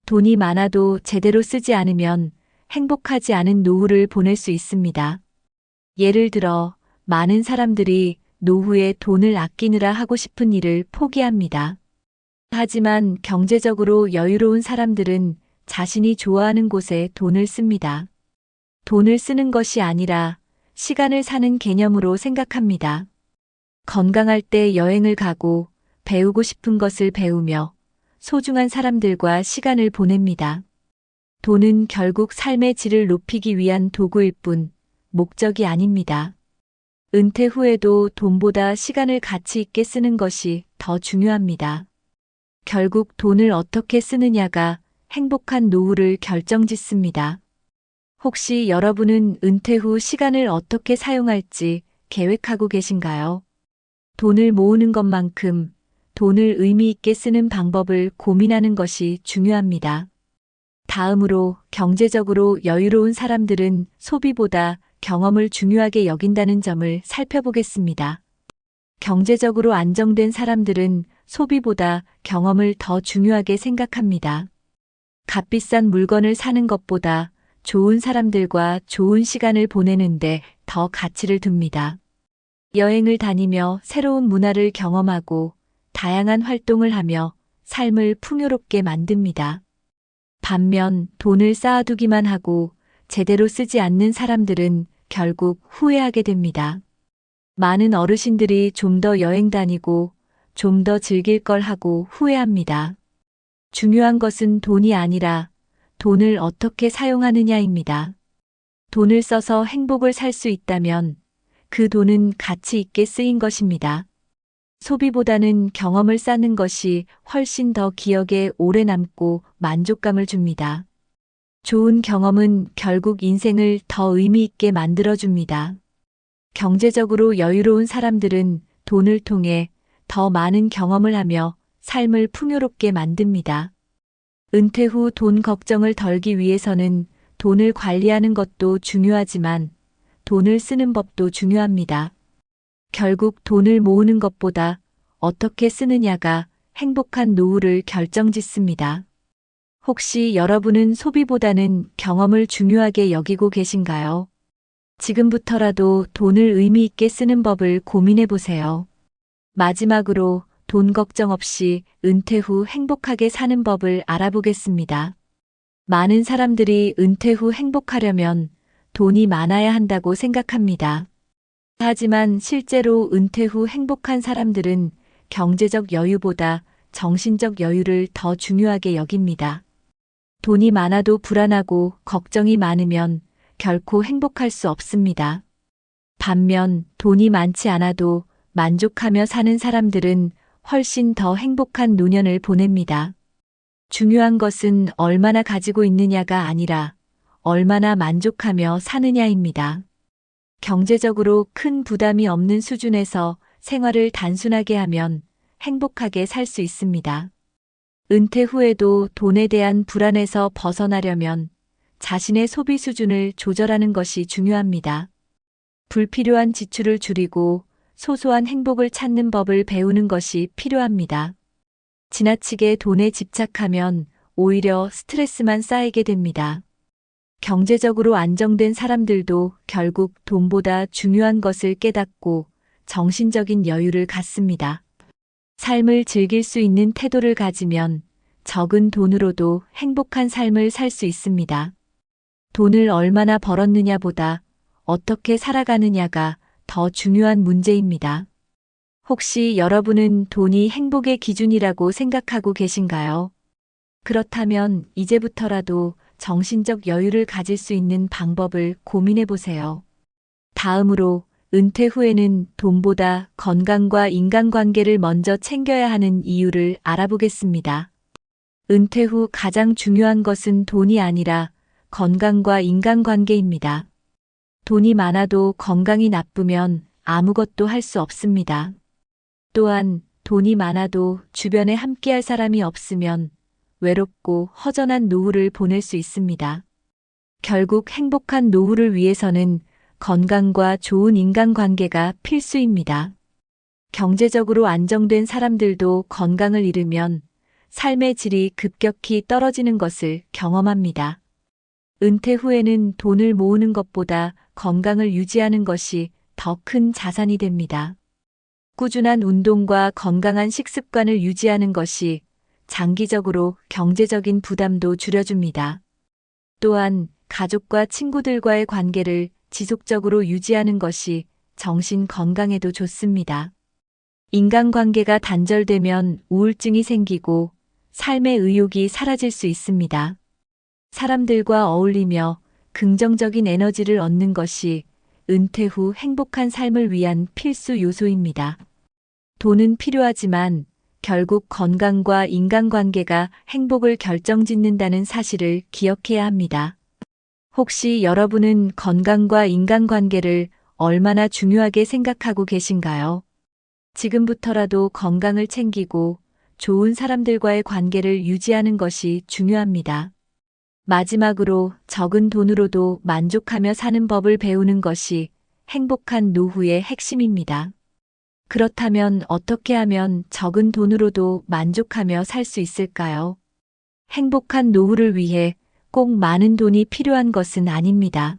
돈이 많아도 제대로 쓰지 않으면 행복하지 않은 노후를 보낼 수 있습니다. 예를 들어 많은 사람들이 노후에 돈을 아끼느라 하고 싶은 일을 포기합니다. 하지만 경제적으로 여유로운 사람들은 자신이 좋아하는 곳에 돈을 씁니다. 돈을 쓰는 것이 아니라 시간을 사는 개념으로 생각합니다. 건강할 때 여행을 가고 배우고 싶은 것을 배우며 소중한 사람들과 시간을 보냅니다. 돈은 결국 삶의 질을 높이기 위한 도구일 뿐 목적이 아닙니다. 은퇴 후에도 돈보다 시간을 가치 있게 쓰는 것이 더 중요합니다. 결국 돈을 어떻게 쓰느냐가 행복한 노후를 결정짓습니다. 혹시 여러분은 은퇴 후 시간을 어떻게 사용할지 계획하고 계신가요? 돈을 모으는 것만큼 돈을 의미 있게 쓰는 방법을 고민하는 것이 중요합니다. 다음으로 경제적으로 여유로운 사람들은 소비보다 경험을 중요하게 여긴다는 점을 살펴보겠습니다. 경제적으로 안정된 사람들은 소비보다 경험을 더 중요하게 생각합니다. 값비싼 물건을 사는 것보다 좋은 사람들과 좋은 시간을 보내는데 더 가치를 둡니다. 여행을 다니며 새로운 문화를 경험하고 다양한 활동을 하며 삶을 풍요롭게 만듭니다. 반면 돈을 쌓아두기만 하고 제대로 쓰지 않는 사람들은 결국 후회하게 됩니다. 많은 어르신들이 좀 더 여행 다니고 좀 더 즐길 걸 하고 후회합니다. 중요한 것은 돈이 아니라 돈을 어떻게 사용하느냐입니다. 돈을 써서 행복을 살 수 있다면 그 돈은 가치 있게 쓰인 것입니다. 소비보다는 경험을 쌓는 것이 훨씬 더 기억에 오래 남고 만족감을 줍니다. 좋은 경험은 결국 인생을 더 의미 있게 만들어줍니다. 경제적으로 여유로운 사람들은 돈을 통해 더 많은 경험을 하며 삶을 풍요롭게 만듭니다. 은퇴 후 돈 걱정을 덜기 위해서는 돈을 관리하는 것도 중요하지만 돈을 쓰는 법도 중요합니다. 결국 돈을 모으는 것보다 어떻게 쓰느냐가 행복한 노후를 결정짓습니다. 혹시 여러분은 소비보다는 경험을 중요하게 여기고 계신가요? 지금부터라도 돈을 의미 있게 쓰는 법을 고민해 보세요. 마지막으로 돈 걱정 없이 은퇴 후 행복하게 사는 법을 알아보겠습니다. 많은 사람들이 은퇴 후 행복하려면 돈이 많아야 한다고 생각합니다. 하지만 실제로 은퇴 후 행복한 사람들은 경제적 여유보다 정신적 여유를 더 중요하게 여깁니다. 돈이 많아도 불안하고 걱정이 많으면 결코 행복할 수 없습니다. 반면 돈이 많지 않아도 만족하며 사는 사람들은 훨씬 더 행복한 노년을 보냅니다. 중요한 것은 얼마나 가지고 있느냐가 아니라 얼마나 만족하며 사느냐입니다. 경제적으로 큰 부담이 없는 수준에서 생활을 단순하게 하면 행복하게 살 수 있습니다. 은퇴 후에도 돈에 대한 불안에서 벗어나려면 자신의 소비 수준을 조절하는 것이 중요합니다. 불필요한 지출을 줄이고 소소한 행복을 찾는 법을 배우는 것이 필요합니다. 지나치게 돈에 집착하면 오히려 스트레스만 쌓이게 됩니다. 경제적으로 안정된 사람들도 결국 돈보다 중요한 것을 깨닫고 정신적인 여유를 갖습니다. 삶을 즐길 수 있는 태도를 가지면 적은 돈으로도 행복한 삶을 살 수 있습니다. 돈을 얼마나 벌었느냐보다 어떻게 살아가느냐가 더 중요한 문제입니다. 혹시 여러분은 돈이 행복의 기준이라고 생각하고 계신가요? 그렇다면 이제부터라도 정신적 여유를 가질 수 있는 방법을 고민해 보세요. 다음으로 은퇴 후에는 돈보다 건강과 인간관계를 먼저 챙겨야 하는 이유를 알아보겠습니다. 은퇴 후 가장 중요한 것은 돈이 아니라 건강과 인간관계입니다. 돈이 많아도 건강이 나쁘면 아무것도 할 수 없습니다. 또한 돈이 많아도 주변에 함께할 사람이 없으면 외롭고 허전한 노후를 보낼 수 있습니다. 결국 행복한 노후를 위해서는 건강과 좋은 인간관계가 필수입니다. 경제적으로 안정된 사람들도 건강을 잃으면 삶의 질이 급격히 떨어지는 것을 경험합니다. 은퇴 후에는 돈을 모으는 것보다 건강을 유지하는 것이 더 큰 자산이 됩니다. 꾸준한 운동과 건강한 식습관을 유지하는 것이 장기적으로 경제적인 부담도 줄여줍니다. 또한 가족과 친구들과의 관계를 지속적으로 유지하는 것이 정신 건강에도 좋습니다. 인간관계가 단절되면 우울증이 생기고 삶의 의욕이 사라질 수 있습니다. 사람들과 어울리며 긍정적인 에너지를 얻는 것이 은퇴 후 행복한 삶을 위한 필수 요소입니다. 돈은 필요하지만 결국 건강과 인간관계가 행복을 결정짓는다는 사실을 기억해야 합니다. 혹시 여러분은 건강과 인간관계를 얼마나 중요하게 생각하고 계신가요? 지금부터라도 건강을 챙기고 좋은 사람들과의 관계를 유지하는 것이 중요합니다. 마지막으로 적은 돈으로도 만족하며 사는 법을 배우는 것이 행복한 노후의 핵심입니다. 그렇다면 어떻게 하면 적은 돈으로도 만족하며 살 수 있을까요? 행복한 노후를 위해 꼭 많은 돈이 필요한 것은 아닙니다.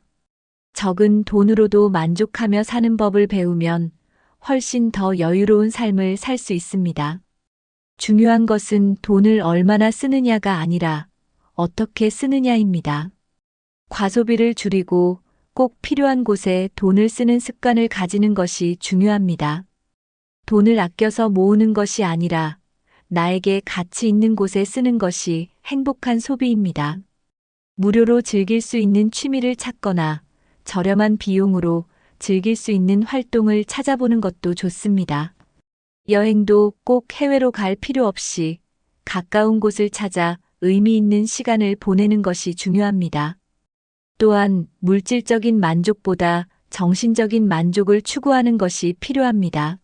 적은 돈으로도 만족하며 사는 법을 배우면 훨씬 더 여유로운 삶을 살 수 있습니다. 중요한 것은 돈을 얼마나 쓰느냐가 아니라 어떻게 쓰느냐입니다. 과소비를 줄이고 꼭 필요한 곳에 돈을 쓰는 습관을 가지는 것이 중요합니다. 돈을 아껴서 모으는 것이 아니라 나에게 가치 있는 곳에 쓰는 것이 행복한 소비입니다. 무료로 즐길 수 있는 취미를 찾거나 저렴한 비용으로 즐길 수 있는 활동을 찾아보는 것도 좋습니다. 여행도 꼭 해외로 갈 필요 없이 가까운 곳을 찾아 의미 있는 시간을 보내는 것이 중요합니다. 또한 물질적인 만족보다 정신적인 만족을 추구하는 것이 필요합니다.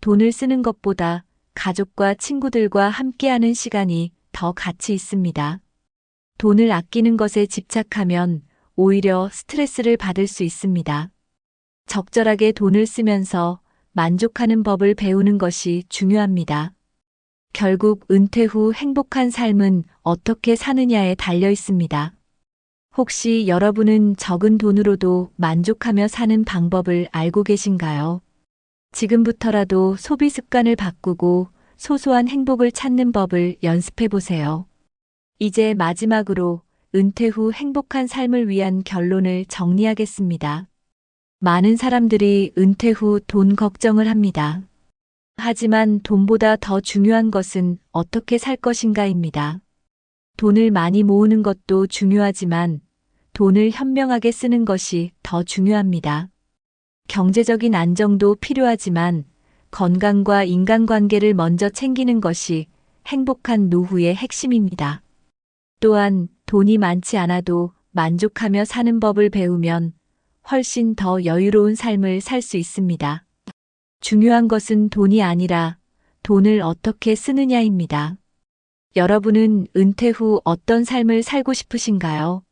돈을 쓰는 것보다 가족과 친구들과 함께하는 시간이 더 가치 있습니다. 돈을 아끼는 것에 집착하면 오히려 스트레스를 받을 수 있습니다. 적절하게 돈을 쓰면서 만족하는 법을 배우는 것이 중요합니다. 결국 은퇴 후 행복한 삶은 어떻게 사느냐에 달려 있습니다. 혹시 여러분은 적은 돈으로도 만족하며 사는 방법을 알고 계신가요? 지금부터라도 소비 습관을 바꾸고 소소한 행복을 찾는 법을 연습해 보세요. 이제 마지막으로 은퇴 후 행복한 삶을 위한 결론을 정리하겠습니다. 많은 사람들이 은퇴 후 돈 걱정을 합니다. 하지만 돈보다 더 중요한 것은 어떻게 살 것인가입니다. 돈을 많이 모으는 것도 중요하지만 돈을 현명하게 쓰는 것이 더 중요합니다. 경제적인 안정도 필요하지만 건강과 인간관계를 먼저 챙기는 것이 행복한 노후의 핵심입니다. 또한 돈이 많지 않아도 만족하며 사는 법을 배우면 훨씬 더 여유로운 삶을 살 수 있습니다. 중요한 것은 돈이 아니라 돈을 어떻게 쓰느냐입니다. 여러분은 은퇴 후 어떤 삶을 살고 싶으신가요?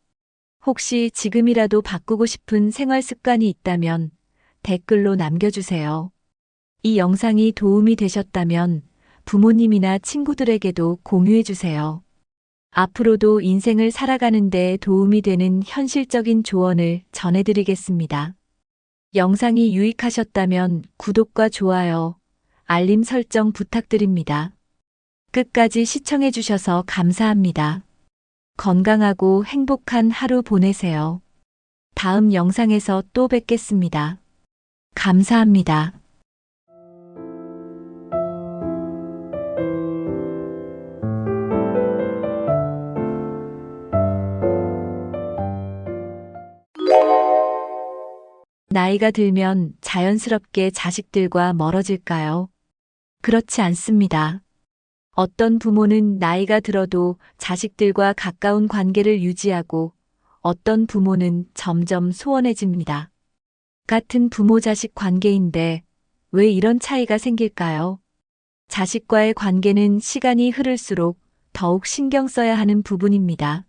혹시 지금이라도 바꾸고 싶은 생활 습관이 있다면 댓글로 남겨주세요. 이 영상이 도움이 되셨다면 부모님이나 친구들에게도 공유해주세요. 앞으로도 인생을 살아가는 데 도움이 되는 현실적인 조언을 전해드리겠습니다. 영상이 유익하셨다면 구독과 좋아요, 알림 설정 부탁드립니다. 끝까지 시청해주셔서 감사합니다. 건강하고 행복한 하루 보내세요. 다음 영상에서 또 뵙겠습니다. 감사합니다. 나이가 들면 자연스럽게 자식들과 멀어질까요? 그렇지 않습니다. 어떤 부모는 나이가 들어도 자식들과 가까운 관계를 유지하고 어떤 부모는 점점 소원해집니다. 같은 부모-자식 관계인데 왜 이런 차이가 생길까요? 자식과의 관계는 시간이 흐를수록 더욱 신경 써야 하는 부분입니다.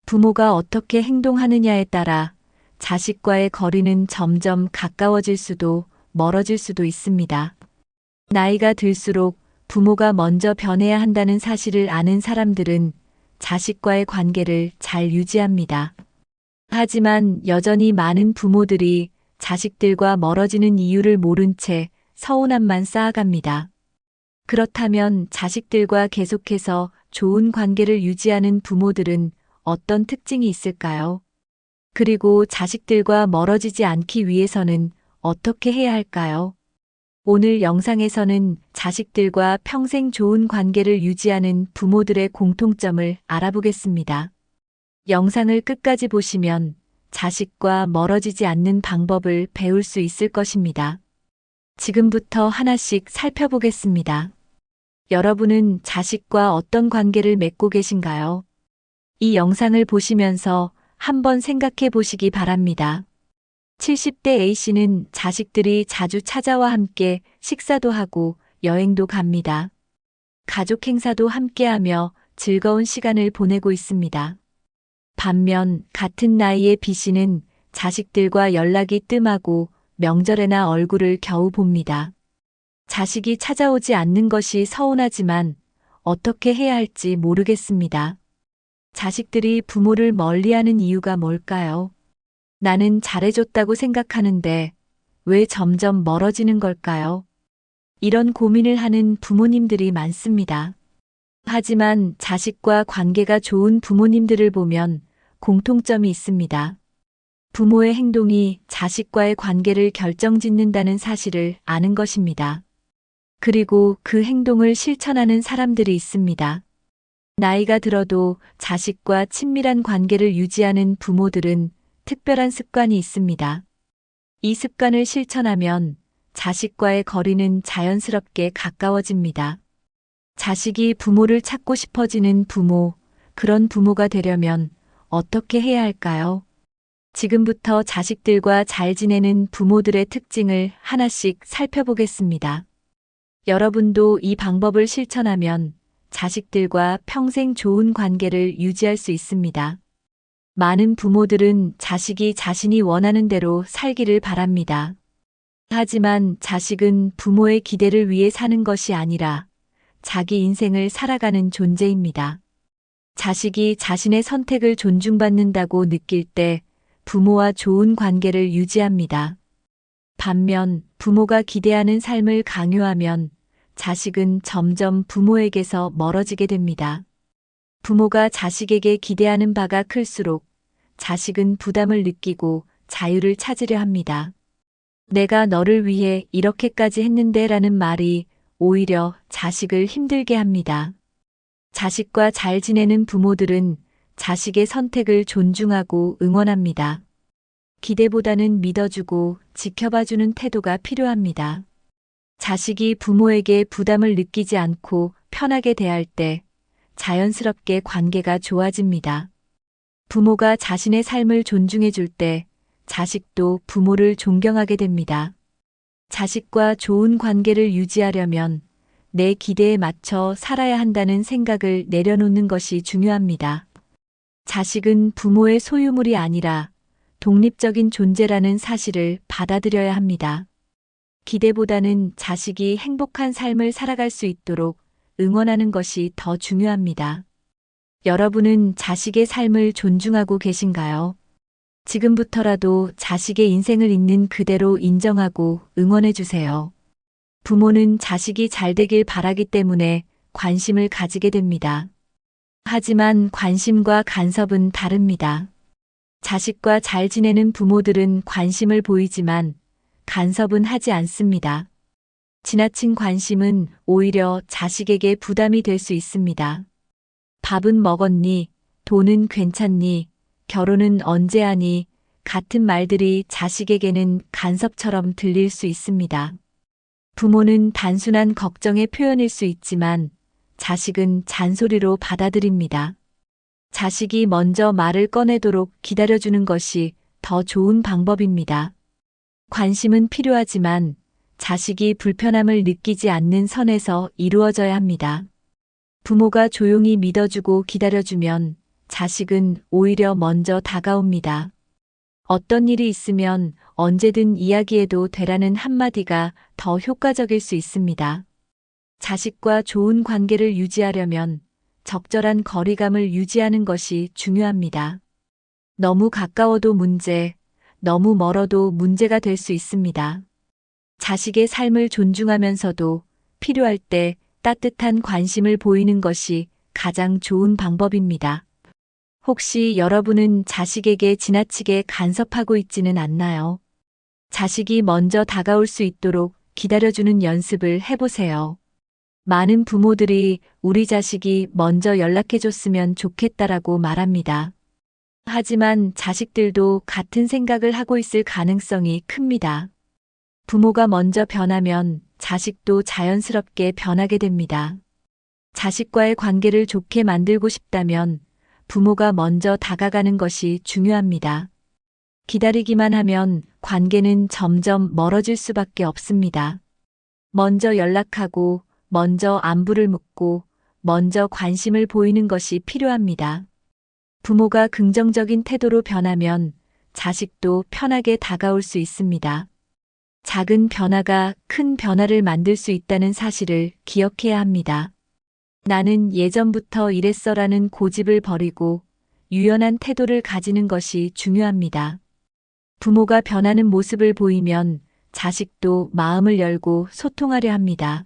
부모가 어떻게 행동하느냐에 따라 자식과의 거리는 점점 가까워질 수도 멀어질 수도 있습니다. 나이가 들수록 부모가 먼저 변해야 한다는 사실을 아는 사람들은 자식과의 관계를 잘 유지합니다. 하지만 여전히 많은 부모들이 자식들과 멀어지는 이유를 모른 채 서운함만 쌓아갑니다. 그렇다면 자식들과 계속해서 좋은 관계를 유지하는 부모들은 어떤 특징이 있을까요? 그리고 자식들과 멀어지지 않기 위해서는 어떻게 해야 할까요? 오늘 영상에서는 자식들과 평생 좋은 관계를 유지하는 부모들의 공통점을 알아보겠습니다. 영상을 끝까지 보시면 자식과 멀어지지 않는 방법을 배울 수 있을 것입니다. 지금부터 하나씩 살펴보겠습니다. 여러분은 자식과 어떤 관계를 맺고 계신가요? 이 영상을 보시면서 한번 생각해 보시기 바랍니다. 70대 A씨는 자식들이 자주 찾아와 함께 식사도 하고 여행도 갑니다. 가족 행사도 함께하며 즐거운 시간을 보내고 있습니다. 반면 같은 나이의 B씨는 자식들과 연락이 뜸하고 명절에나 얼굴을 겨우 봅니다. 자식이 찾아오지 않는 것이 서운하지만 어떻게 해야 할지 모르겠습니다. 자식들이 부모를 멀리하는 이유가 뭘까요? 나는 잘해줬다고 생각하는데 왜 점점 멀어지는 걸까요? 이런 고민을 하는 부모님들이 많습니다. 하지만 자식과 관계가 좋은 부모님들을 보면 공통점이 있습니다. 부모의 행동이 자식과의 관계를 결정짓는다는 사실을 아는 것입니다. 그리고 그 행동을 실천하는 사람들이 있습니다. 나이가 들어도 자식과 친밀한 관계를 유지하는 부모들은 특별한 습관이 있습니다. 이 습관을 실천하면 자식과의 거리는 자연스럽게 가까워집니다. 자식이 부모를 찾고 싶어지는 부모, 그런 부모가 되려면 어떻게 해야 할까요? 지금부터 자식들과 잘 지내는 부모들의 특징을 하나씩 살펴보겠습니다. 여러분도 이 방법을 실천하면 자식들과 평생 좋은 관계를 유지할 수 있습니다. 많은 부모들은 자식이 자신이 원하는 대로 살기를 바랍니다. 하지만 자식은 부모의 기대를 위해 사는 것이 아니라 자기 인생을 살아가는 존재입니다. 자식이 자신의 선택을 존중받는다고 느낄 때 부모와 좋은 관계를 유지합니다. 반면 부모가 기대하는 삶을 강요하면 자식은 점점 부모에게서 멀어지게 됩니다. 부모가 자식에게 기대하는 바가 클수록 자식은 부담을 느끼고 자유를 찾으려 합니다. 내가 너를 위해 이렇게까지 했는데 라는 말이 오히려 자식을 힘들게 합니다. 자식과 잘 지내는 부모들은 자식의 선택을 존중하고 응원합니다. 기대보다는 믿어주고 지켜봐주는 태도가 필요합니다. 자식이 부모에게 부담을 느끼지 않고 편하게 대할 때 자연스럽게 관계가 좋아집니다. 부모가 자신의 삶을 존중해 줄 때 자식도 부모를 존경하게 됩니다. 자식과 좋은 관계를 유지하려면 내 기대에 맞춰 살아야 한다는 생각을 내려놓는 것이 중요합니다. 자식은 부모의 소유물이 아니라 독립적인 존재라는 사실을 받아들여야 합니다. 기대보다는 자식이 행복한 삶을 살아갈 수 있도록 응원하는 것이 더 중요합니다. 여러분은 자식의 삶을 존중하고 계신가요? 지금부터라도 자식의 인생을 있는 그대로 인정하고 응원해 주세요. 부모는 자식이 잘 되길 바라기 때문에 관심을 가지게 됩니다. 하지만 관심과 간섭은 다릅니다. 자식과 잘 지내는 부모들은 관심을 보이지만 간섭은 하지 않습니다. 지나친 관심은 오히려 자식에게 부담이 될 수 있습니다. 밥은 먹었니? 돈은 괜찮니? 결혼은 언제 하니? 같은 말들이 자식에게는 간섭처럼 들릴 수 있습니다. 부모는 단순한 걱정의 표현일 수 있지만 자식은 잔소리로 받아들입니다. 자식이 먼저 말을 꺼내도록 기다려주는 것이 더 좋은 방법입니다. 관심은 필요하지만 자식이 불편함을 느끼지 않는 선에서 이루어져야 합니다. 부모가 조용히 믿어주고 기다려주면 자식은 오히려 먼저 다가옵니다. 어떤 일이 있으면 언제든 이야기해도 되라는 한마디가 더 효과적일 수 있습니다. 자식과 좋은 관계를 유지하려면 적절한 거리감을 유지하는 것이 중요합니다. 너무 가까워도 문제, 너무 멀어도 문제가 될 수 있습니다. 자식의 삶을 존중하면서도 필요할 때 따뜻한 관심을 보이는 것이 가장 좋은 방법입니다. 혹시 여러분은 자식에게 지나치게 간섭하고 있지는 않나요? 자식이 먼저 다가올 수 있도록 기다려주는 연습을 해보세요. 많은 부모들이 우리 자식이 먼저 연락해줬으면 좋겠다라고 말합니다. 하지만 자식들도 같은 생각을 하고 있을 가능성이 큽니다. 부모가 먼저 변하면 자식도 자연스럽게 변하게 됩니다. 자식과의 관계를 좋게 만들고 싶다면 부모가 먼저 다가가는 것이 중요합니다. 기다리기만 하면 관계는 점점 멀어질 수밖에 없습니다. 먼저 연락하고, 먼저 안부를 묻고, 먼저 관심을 보이는 것이 필요합니다. 부모가 긍정적인 태도로 변하면 자식도 편하게 다가올 수 있습니다. 작은 변화가 큰 변화를 만들 수 있다는 사실을 기억해야 합니다. 나는 예전부터 이랬어라는 고집을 버리고 유연한 태도를 가지는 것이 중요합니다. 부모가 변하는 모습을 보이면 자식도 마음을 열고 소통하려 합니다.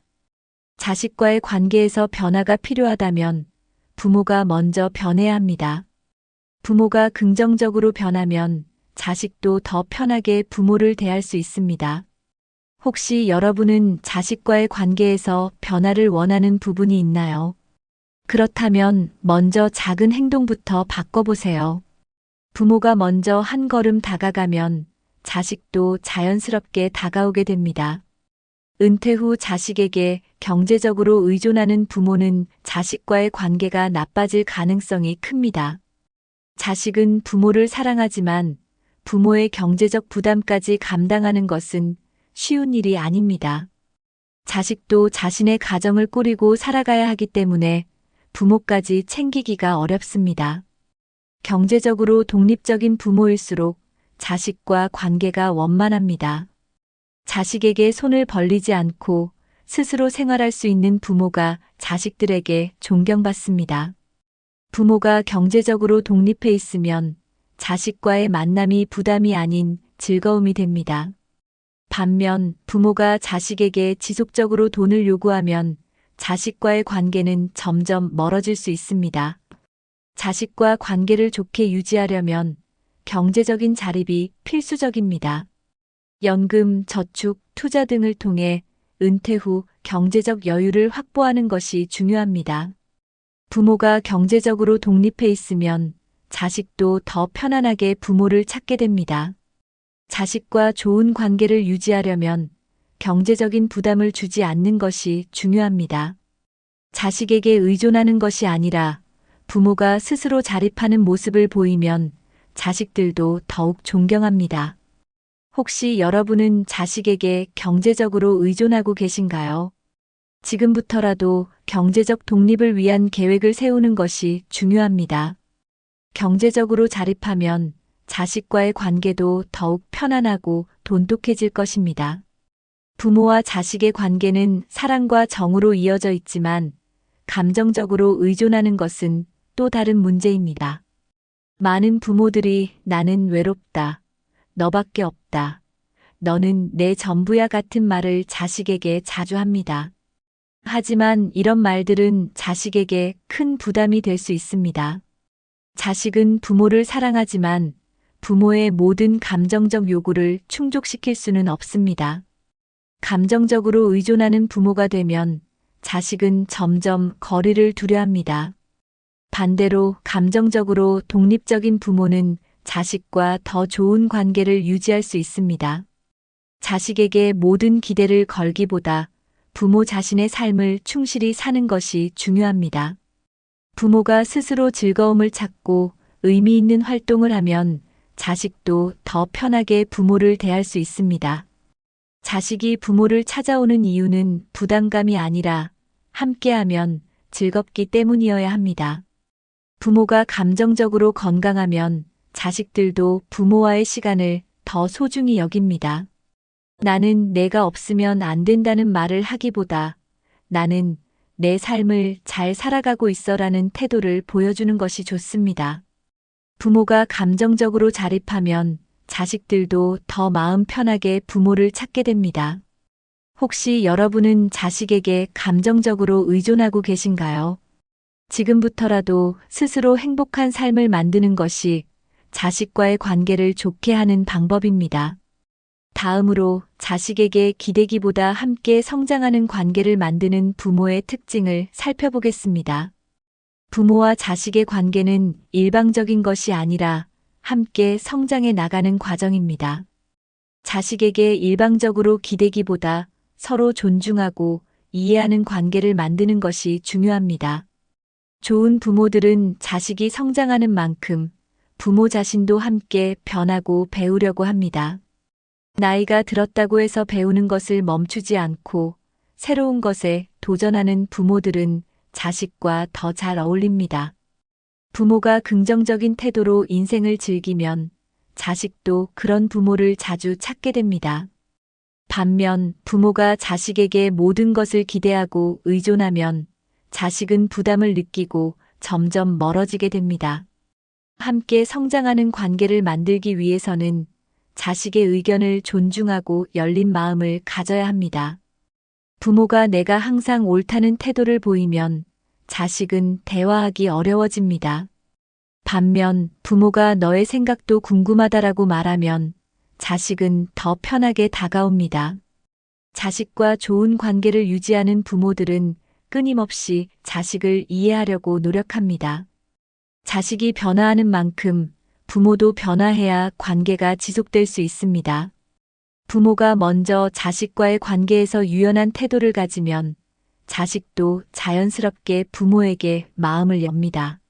자식과의 관계에서 변화가 필요하다면 부모가 먼저 변해야 합니다. 부모가 긍정적으로 변하면 자식도 더 편하게 부모를 대할 수 있습니다. 혹시 여러분은 자식과의 관계에서 변화를 원하는 부분이 있나요? 그렇다면 먼저 작은 행동부터 바꿔보세요. 부모가 먼저 한 걸음 다가가면 자식도 자연스럽게 다가오게 됩니다. 은퇴 후 자식에게 경제적으로 의존하는 부모는 자식과의 관계가 나빠질 가능성이 큽니다. 자식은 부모를 사랑하지만 부모의 경제적 부담까지 감당하는 것은 쉬운 일이 아닙니다. 자식도 자신의 가정을 꾸리고 살아가야 하기 때문에 부모까지 챙기기가 어렵습니다. 경제적으로 독립적인 부모일수록 자식과 관계가 원만합니다. 자식에게 손을 벌리지 않고 스스로 생활할 수 있는 부모가 자식들에게 존경받습니다. 부모가 경제적으로 독립해 있으면 자식과의 만남이 부담이 아닌 즐거움이 됩니다. 반면 부모가 자식에게 지속적으로 돈을 요구하면 자식과의 관계는 점점 멀어질 수 있습니다. 자식과 관계를 좋게 유지하려면 경제적인 자립이 필수적입니다. 연금, 저축, 투자 등을 통해 은퇴 후 경제적 여유를 확보하는 것이 중요합니다. 부모가 경제적으로 독립해 있으면 자식도 더 편안하게 부모를 찾게 됩니다. 자식과 좋은 관계를 유지하려면 경제적인 부담을 주지 않는 것이 중요합니다. 자식에게 의존하는 것이 아니라 부모가 스스로 자립하는 모습을 보이면 자식들도 더욱 존경합니다. 혹시 여러분은 자식에게 경제적으로 의존하고 계신가요? 지금부터라도 경제적 독립을 위한 계획을 세우는 것이 중요합니다. 경제적으로 자립하면 자식과의 관계도 더욱 편안하고 돈독해질 것입니다. 부모와 자식의 관계는 사랑과 정으로 이어져 있지만 감정적으로 의존하는 것은 또 다른 문제입니다. 많은 부모들이 나는 외롭다, 너밖에 없다, 너는 내 전부야 같은 말을 자식에게 자주 합니다. 하지만 이런 말들은 자식에게 큰 부담이 될 수 있습니다. 자식은 부모를 사랑하지만 부모의 모든 감정적 요구를 충족시킬 수는 없습니다. 감정적으로 의존하는 부모가 되면 자식은 점점 거리를 두려 합니다. 반대로 감정적으로 독립적인 부모는 자식과 더 좋은 관계를 유지할 수 있습니다. 자식에게 모든 기대를 걸기보다 부모 자신의 삶을 충실히 사는 것이 중요합니다. 부모가 스스로 즐거움을 찾고 의미 있는 활동을 하면 자식도 더 편하게 부모를 대할 수 있습니다. 자식이 부모를 찾아오는 이유는 부담감이 아니라 함께하면 즐겁기 때문이어야 합니다. 부모가 감정적으로 건강하면 자식들도 부모와의 시간을 더 소중히 여깁니다. 나는 내가 없으면 안 된다는 말을 하기보다 나는 내 삶을 잘 살아가고 있어라는 태도를 보여주는 것이 좋습니다. 부모가 감정적으로 자립하면 자식들도 더 마음 편하게 부모를 찾게 됩니다. 혹시 여러분은 자식에게 감정적으로 의존하고 계신가요? 지금부터라도 스스로 행복한 삶을 만드는 것이 자식과의 관계를 좋게 하는 방법입니다. 다음으로 자식에게 기대기보다 함께 성장하는 관계를 만드는 부모의 특징을 살펴보겠습니다. 부모와 자식의 관계는 일방적인 것이 아니라 함께 성장해 나가는 과정입니다. 자식에게 일방적으로 기대기보다 서로 존중하고 이해하는 관계를 만드는 것이 중요합니다. 좋은 부모들은 자식이 성장하는 만큼 부모 자신도 함께 변하고 배우려고 합니다. 나이가 들었다고 해서 배우는 것을 멈추지 않고 새로운 것에 도전하는 부모들은 자식과 더 잘 어울립니다. 부모가 긍정적인 태도로 인생을 즐기면 자식도 그런 부모를 자주 찾게 됩니다. 반면 부모가 자식에게 모든 것을 기대하고 의존하면 자식은 부담을 느끼고 점점 멀어지게 됩니다. 함께 성장하는 관계를 만들기 위해서는 자식의 의견을 존중하고 열린 마음을 가져야 합니다. 부모가 내가 항상 옳다는 태도를 보이면 자식은 대화하기 어려워집니다. 반면 부모가 너의 생각도 궁금하다라고 말하면 자식은 더 편하게 다가옵니다. 자식과 좋은 관계를 유지하는 부모들은 끊임없이 자식을 이해하려고 노력합니다. 자식이 변화하는 만큼 부모도 변화해야 관계가 지속될 수 있습니다. 부모가 먼저 자식과의 관계에서 유연한 태도를 가지면 자식도 자연스럽게 부모에게 마음을 엽니다.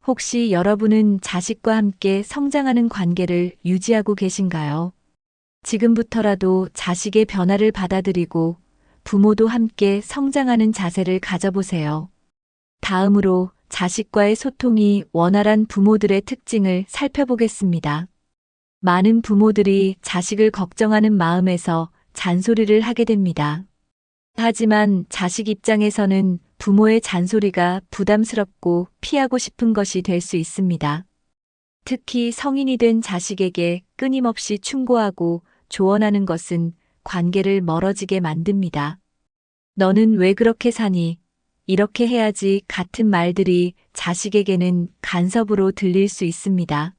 혹시 여러분은 자식과 함께 성장하는 관계를 유지하고 계신가요? 지금부터라도 자식의 변화를 받아들이고 부모도 함께 성장하는 자세를 가져보세요. 다음으로 자식과의 소통이 원활한 부모들의 특징을 살펴보겠습니다. 많은 부모들이 자식을 걱정하는 마음에서 잔소리를 하게 됩니다. 하지만 자식 입장에서는 부모의 잔소리가 부담스럽고 피하고 싶은 것이 될 수 있습니다. 특히 성인이 된 자식에게 끊임없이 충고하고 조언하는 것은 관계를 멀어지게 만듭니다. 너는 왜 그렇게 사니? 이렇게 해야지 같은 말들이 자식에게는 간섭으로 들릴 수 있습니다.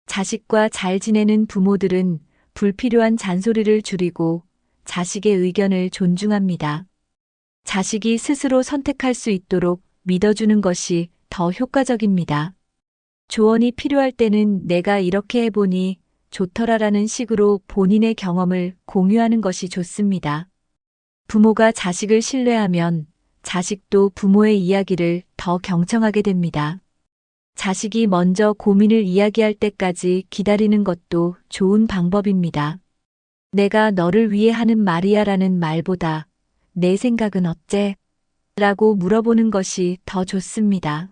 자식과 잘 지내는 부모들은 불필요한 잔소리를 줄이고 자식의 의견을 존중합니다. 자식이 스스로 선택할 수 있도록 믿어주는 것이 더 효과적입니다. 조언이 필요할 때는 내가 이렇게 해보니 좋더라라는 식으로 본인의 경험을 공유하는 것이 좋습니다. 부모가 자식을 신뢰하면 자식도 부모의 이야기를 더 경청하게 됩니다. 자식이 먼저 고민을 이야기할 때까지 기다리는 것도 좋은 방법입니다. 내가 너를 위해 하는 말이야라는 말보다 내 생각은 어째? 라고 물어보는 것이 더 좋습니다.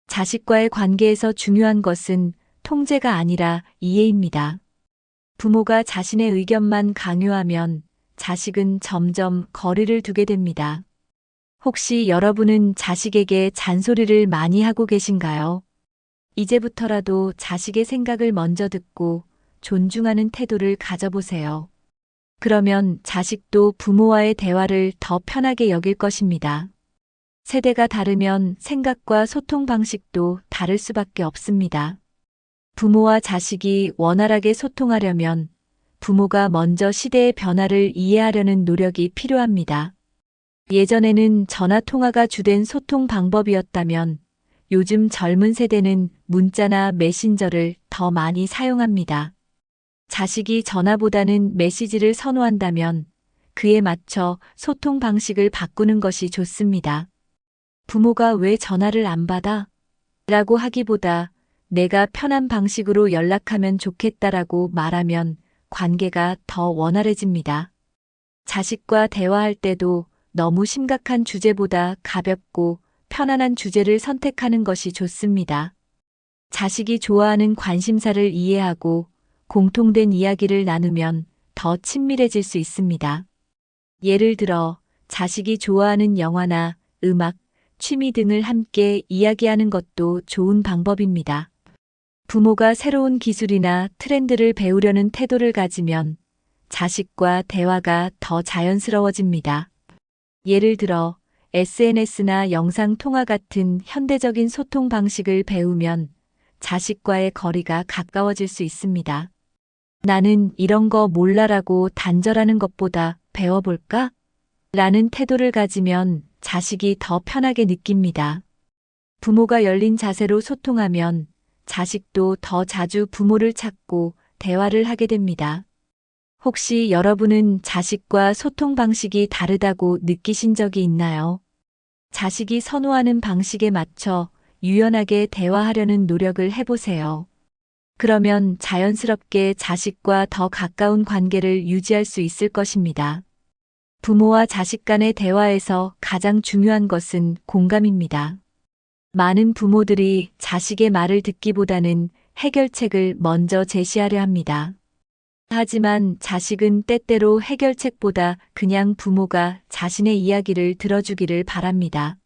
자식과의 관계에서 중요한 것은 통제가 아니라 이해입니다. 부모가 자신의 의견만 강요하면 자식은 점점 거리를 두게 됩니다. 혹시 여러분은 자식에게 잔소리를 많이 하고 계신가요? 이제부터라도 자식의 생각을 먼저 듣고 존중하는 태도를 가져보세요. 그러면 자식도 부모와의 대화를 더 편하게 여길 것입니다. 세대가 다르면 생각과 소통 방식도 다를 수밖에 없습니다. 부모와 자식이 원활하게 소통하려면 부모가 먼저 시대의 변화를 이해하려는 노력이 필요합니다. 예전에는 전화 통화가 주된 소통 방법이었다면 요즘 젊은 세대는 문자나 메신저를 더 많이 사용합니다. 자식이 전화보다는 메시지를 선호한다면 그에 맞춰 소통 방식을 바꾸는 것이 좋습니다. 부모가 왜 전화를 안 받아? 라고 하기보다 내가 편한 방식으로 연락하면 좋겠다라고 말하면 관계가 더 원활해집니다. 자식과 대화할 때도 너무 심각한 주제보다 가볍고 편안한 주제를 선택하는 것이 좋습니다. 자식이 좋아하는 관심사를 이해하고 공통된 이야기를 나누면 더 친밀해질 수 있습니다. 예를 들어 자식이 좋아하는 영화나 음악, 취미 등을 함께 이야기하는 것도 좋은 방법입니다. 부모가 새로운 기술이나 트렌드를 배우려는 태도를 가지면 자식과 대화가 더 자연스러워집니다. 예를 들어 SNS나 영상 통화 같은 현대적인 소통 방식을 배우면 자식과의 거리가 가까워질 수 있습니다. 나는 이런 거 몰라라고 단절하는 것보다 배워볼까? 라는 태도를 가지면 자식이 더 편하게 느낍니다. 부모가 열린 자세로 소통하면 자식도 더 자주 부모를 찾고 대화를 하게 됩니다. 혹시 여러분은 자식과 소통 방식이 다르다고 느끼신 적이 있나요? 자식이 선호하는 방식에 맞춰 유연하게 대화하려는 노력을 해보세요. 그러면 자연스럽게 자식과 더 가까운 관계를 유지할 수 있을 것입니다. 부모와 자식 간의 대화에서 가장 중요한 것은 공감입니다. 많은 부모들이 자식의 말을 듣기보다는 해결책을 먼저 제시하려 합니다. 하지만 자식은 때때로 해결책보다 그냥 부모가 자신의 이야기를 들어주기를 바랍니다.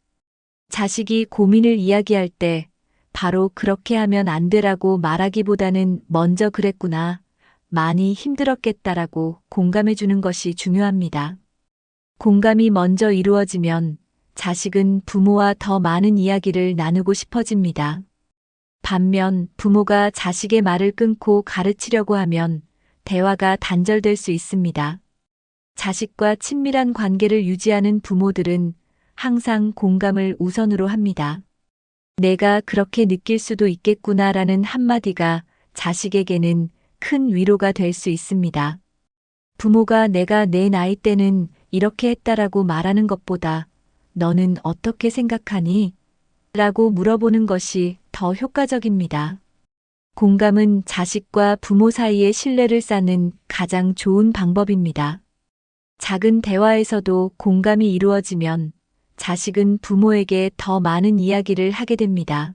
자식이 고민을 이야기할 때 바로 그렇게 하면 안 되라고 말하기보다는 먼저 그랬구나, 많이 힘들었겠다라고 공감해 주는 것이 중요합니다. 공감이 먼저 이루어지면 자식은 부모와 더 많은 이야기를 나누고 싶어집니다. 반면 부모가 자식의 말을 끊고 가르치려고 하면 대화가 단절될 수 있습니다. 자식과 친밀한 관계를 유지하는 부모들은 항상 공감을 우선으로 합니다. 내가 그렇게 느낄 수도 있겠구나라는 한마디가 자식에게는 큰 위로가 될 수 있습니다. 부모가 내가 내 나이 때는 이렇게 했다라고 말하는 것보다 너는 어떻게 생각하니? 라고 물어보는 것이 더 효과적입니다. 공감은 자식과 부모 사이의 신뢰를 쌓는 가장 좋은 방법입니다. 작은 대화에서도 공감이 이루어지면 자식은 부모에게 더 많은 이야기를 하게 됩니다.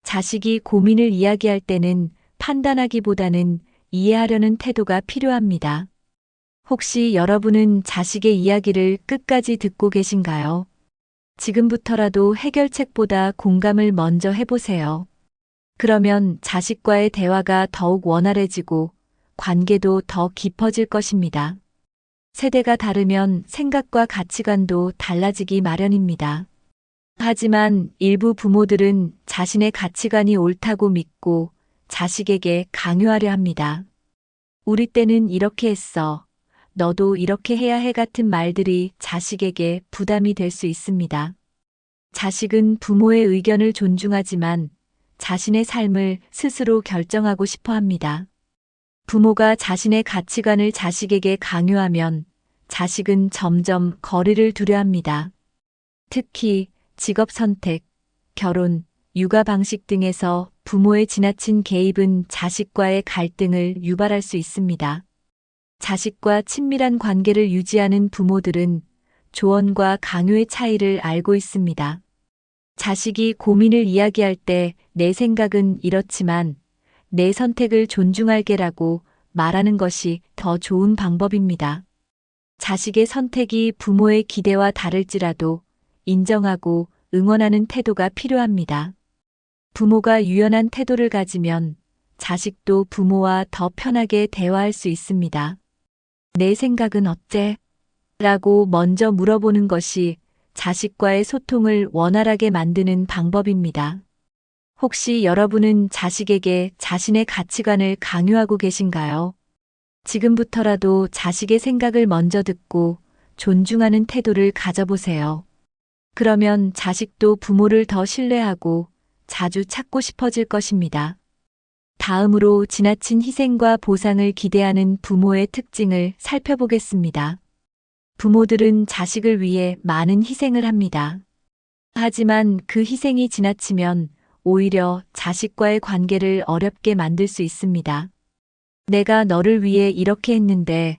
자식이 고민을 이야기할 때는 판단하기보다는 이해하려는 태도가 필요합니다. 혹시 여러분은 자식의 이야기를 끝까지 듣고 계신가요? 지금부터라도 해결책보다 공감을 먼저 해보세요. 그러면 자식과의 대화가 더욱 원활해지고 관계도 더 깊어질 것입니다. 세대가 다르면 생각과 가치관도 달라지기 마련입니다. 하지만 일부 부모들은 자신의 가치관이 옳다고 믿고 자식에게 강요하려 합니다. 우리 때는 이렇게 했어. 너도 이렇게 해야 해 같은 말들이 자식에게 부담이 될 수 있습니다. 자식은 부모의 의견을 존중하지만 자신의 삶을 스스로 결정하고 싶어 합니다. 부모가 자신의 가치관을 자식에게 강요하면 자식은 점점 거리를 두려 합니다. 특히 직업 선택, 결혼, 육아 방식 등에서 부모의 지나친 개입은 자식과의 갈등을 유발할 수 있습니다. 자식과 친밀한 관계를 유지하는 부모들은 조언과 강요의 차이를 알고 있습니다. 자식이 고민을 이야기할 때 내 생각은 이렇지만 내 선택을 존중할게라고 말하는 것이 더 좋은 방법입니다. 자식의 선택이 부모의 기대와 다를지라도 인정하고 응원하는 태도가 필요합니다. 부모가 유연한 태도를 가지면 자식도 부모와 더 편하게 대화할 수 있습니다. 내 생각은 어때? 라고 먼저 물어보는 것이 자식과의 소통을 원활하게 만드는 방법입니다. 혹시 여러분은 자식에게 자신의 가치관을 강요하고 계신가요? 지금부터라도 자식의 생각을 먼저 듣고 존중하는 태도를 가져보세요. 그러면 자식도 부모를 더 신뢰하고 자주 찾고 싶어질 것입니다. 다음으로 지나친 희생과 보상을 기대하는 부모의 특징을 살펴보겠습니다. 부모들은 자식을 위해 많은 희생을 합니다. 하지만 그 희생이 지나치면 오히려 자식과의 관계를 어렵게 만들 수 있습니다. 내가 너를 위해 이렇게 했는데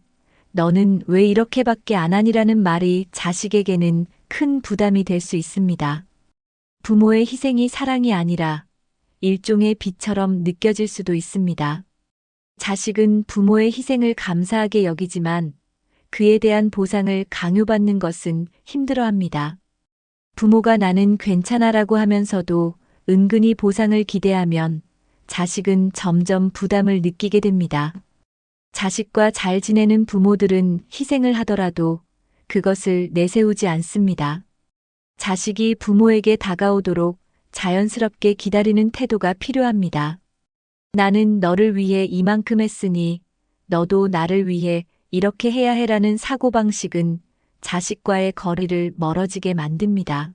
너는 왜 이렇게밖에 안 하니라는 말이 자식에게는 큰 부담이 될 수 있습니다. 부모의 희생이 사랑이 아니라 일종의 빚처럼 느껴질 수도 있습니다. 자식은 부모의 희생을 감사하게 여기지만 그에 대한 보상을 강요받는 것은 힘들어합니다. 부모가 나는 괜찮아라고 하면서도 은근히 보상을 기대하면 자식은 점점 부담을 느끼게 됩니다. 자식과 잘 지내는 부모들은 희생을 하더라도 그것을 내세우지 않습니다. 자식이 부모에게 다가오도록 자연스럽게 기다리는 태도가 필요합니다. 나는 너를 위해 이만큼 했으니 너도 나를 위해 이렇게 해야 해라는 사고방식은 자식과의 거리를 멀어지게 만듭니다.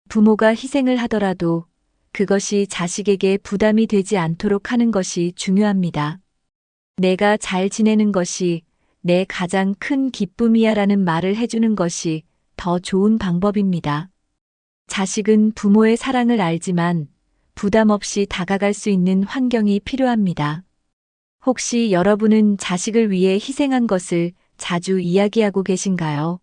부모가 희생을 하더라도 그것이 자식에게 부담이 되지 않도록 하는 것이 중요합니다. 내가 잘 지내는 것이 내 가장 큰 기쁨이야라는 말을 해주는 것이 더 좋은 방법입니다. 자식은 부모의 사랑을 알지만 부담 없이 다가갈 수 있는 환경이 필요합니다. 혹시 여러분은 자식을 위해 희생한 것을 자주 이야기하고 계신가요?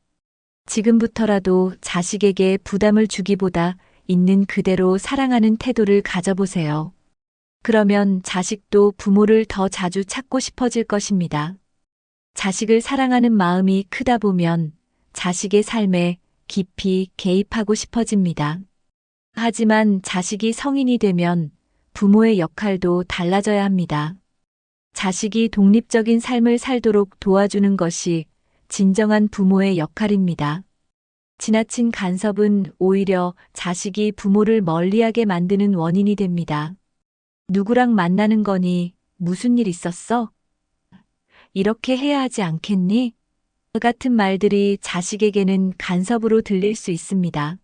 지금부터라도 자식에게 부담을 주기보다 있는 그대로 사랑하는 태도를 가져보세요. 그러면 자식도 부모를 더 자주 찾고 싶어질 것입니다. 자식을 사랑하는 마음이 크다 보면 자식의 삶에 깊이 개입하고 싶어집니다. 하지만 자식이 성인이 되면 부모의 역할도 달라져야 합니다. 자식이 독립적인 삶을 살도록 도와주는 것이 진정한 부모의 역할입니다. 지나친 간섭은 오히려 자식이 부모를 멀리하게 만드는 원인이 됩니다. 누구랑 만나는 거니? 무슨 일 있었어? 이렇게 해야 하지 않겠니? 같은 말들이 자식에게는 간섭으로 들릴 수 있습니다.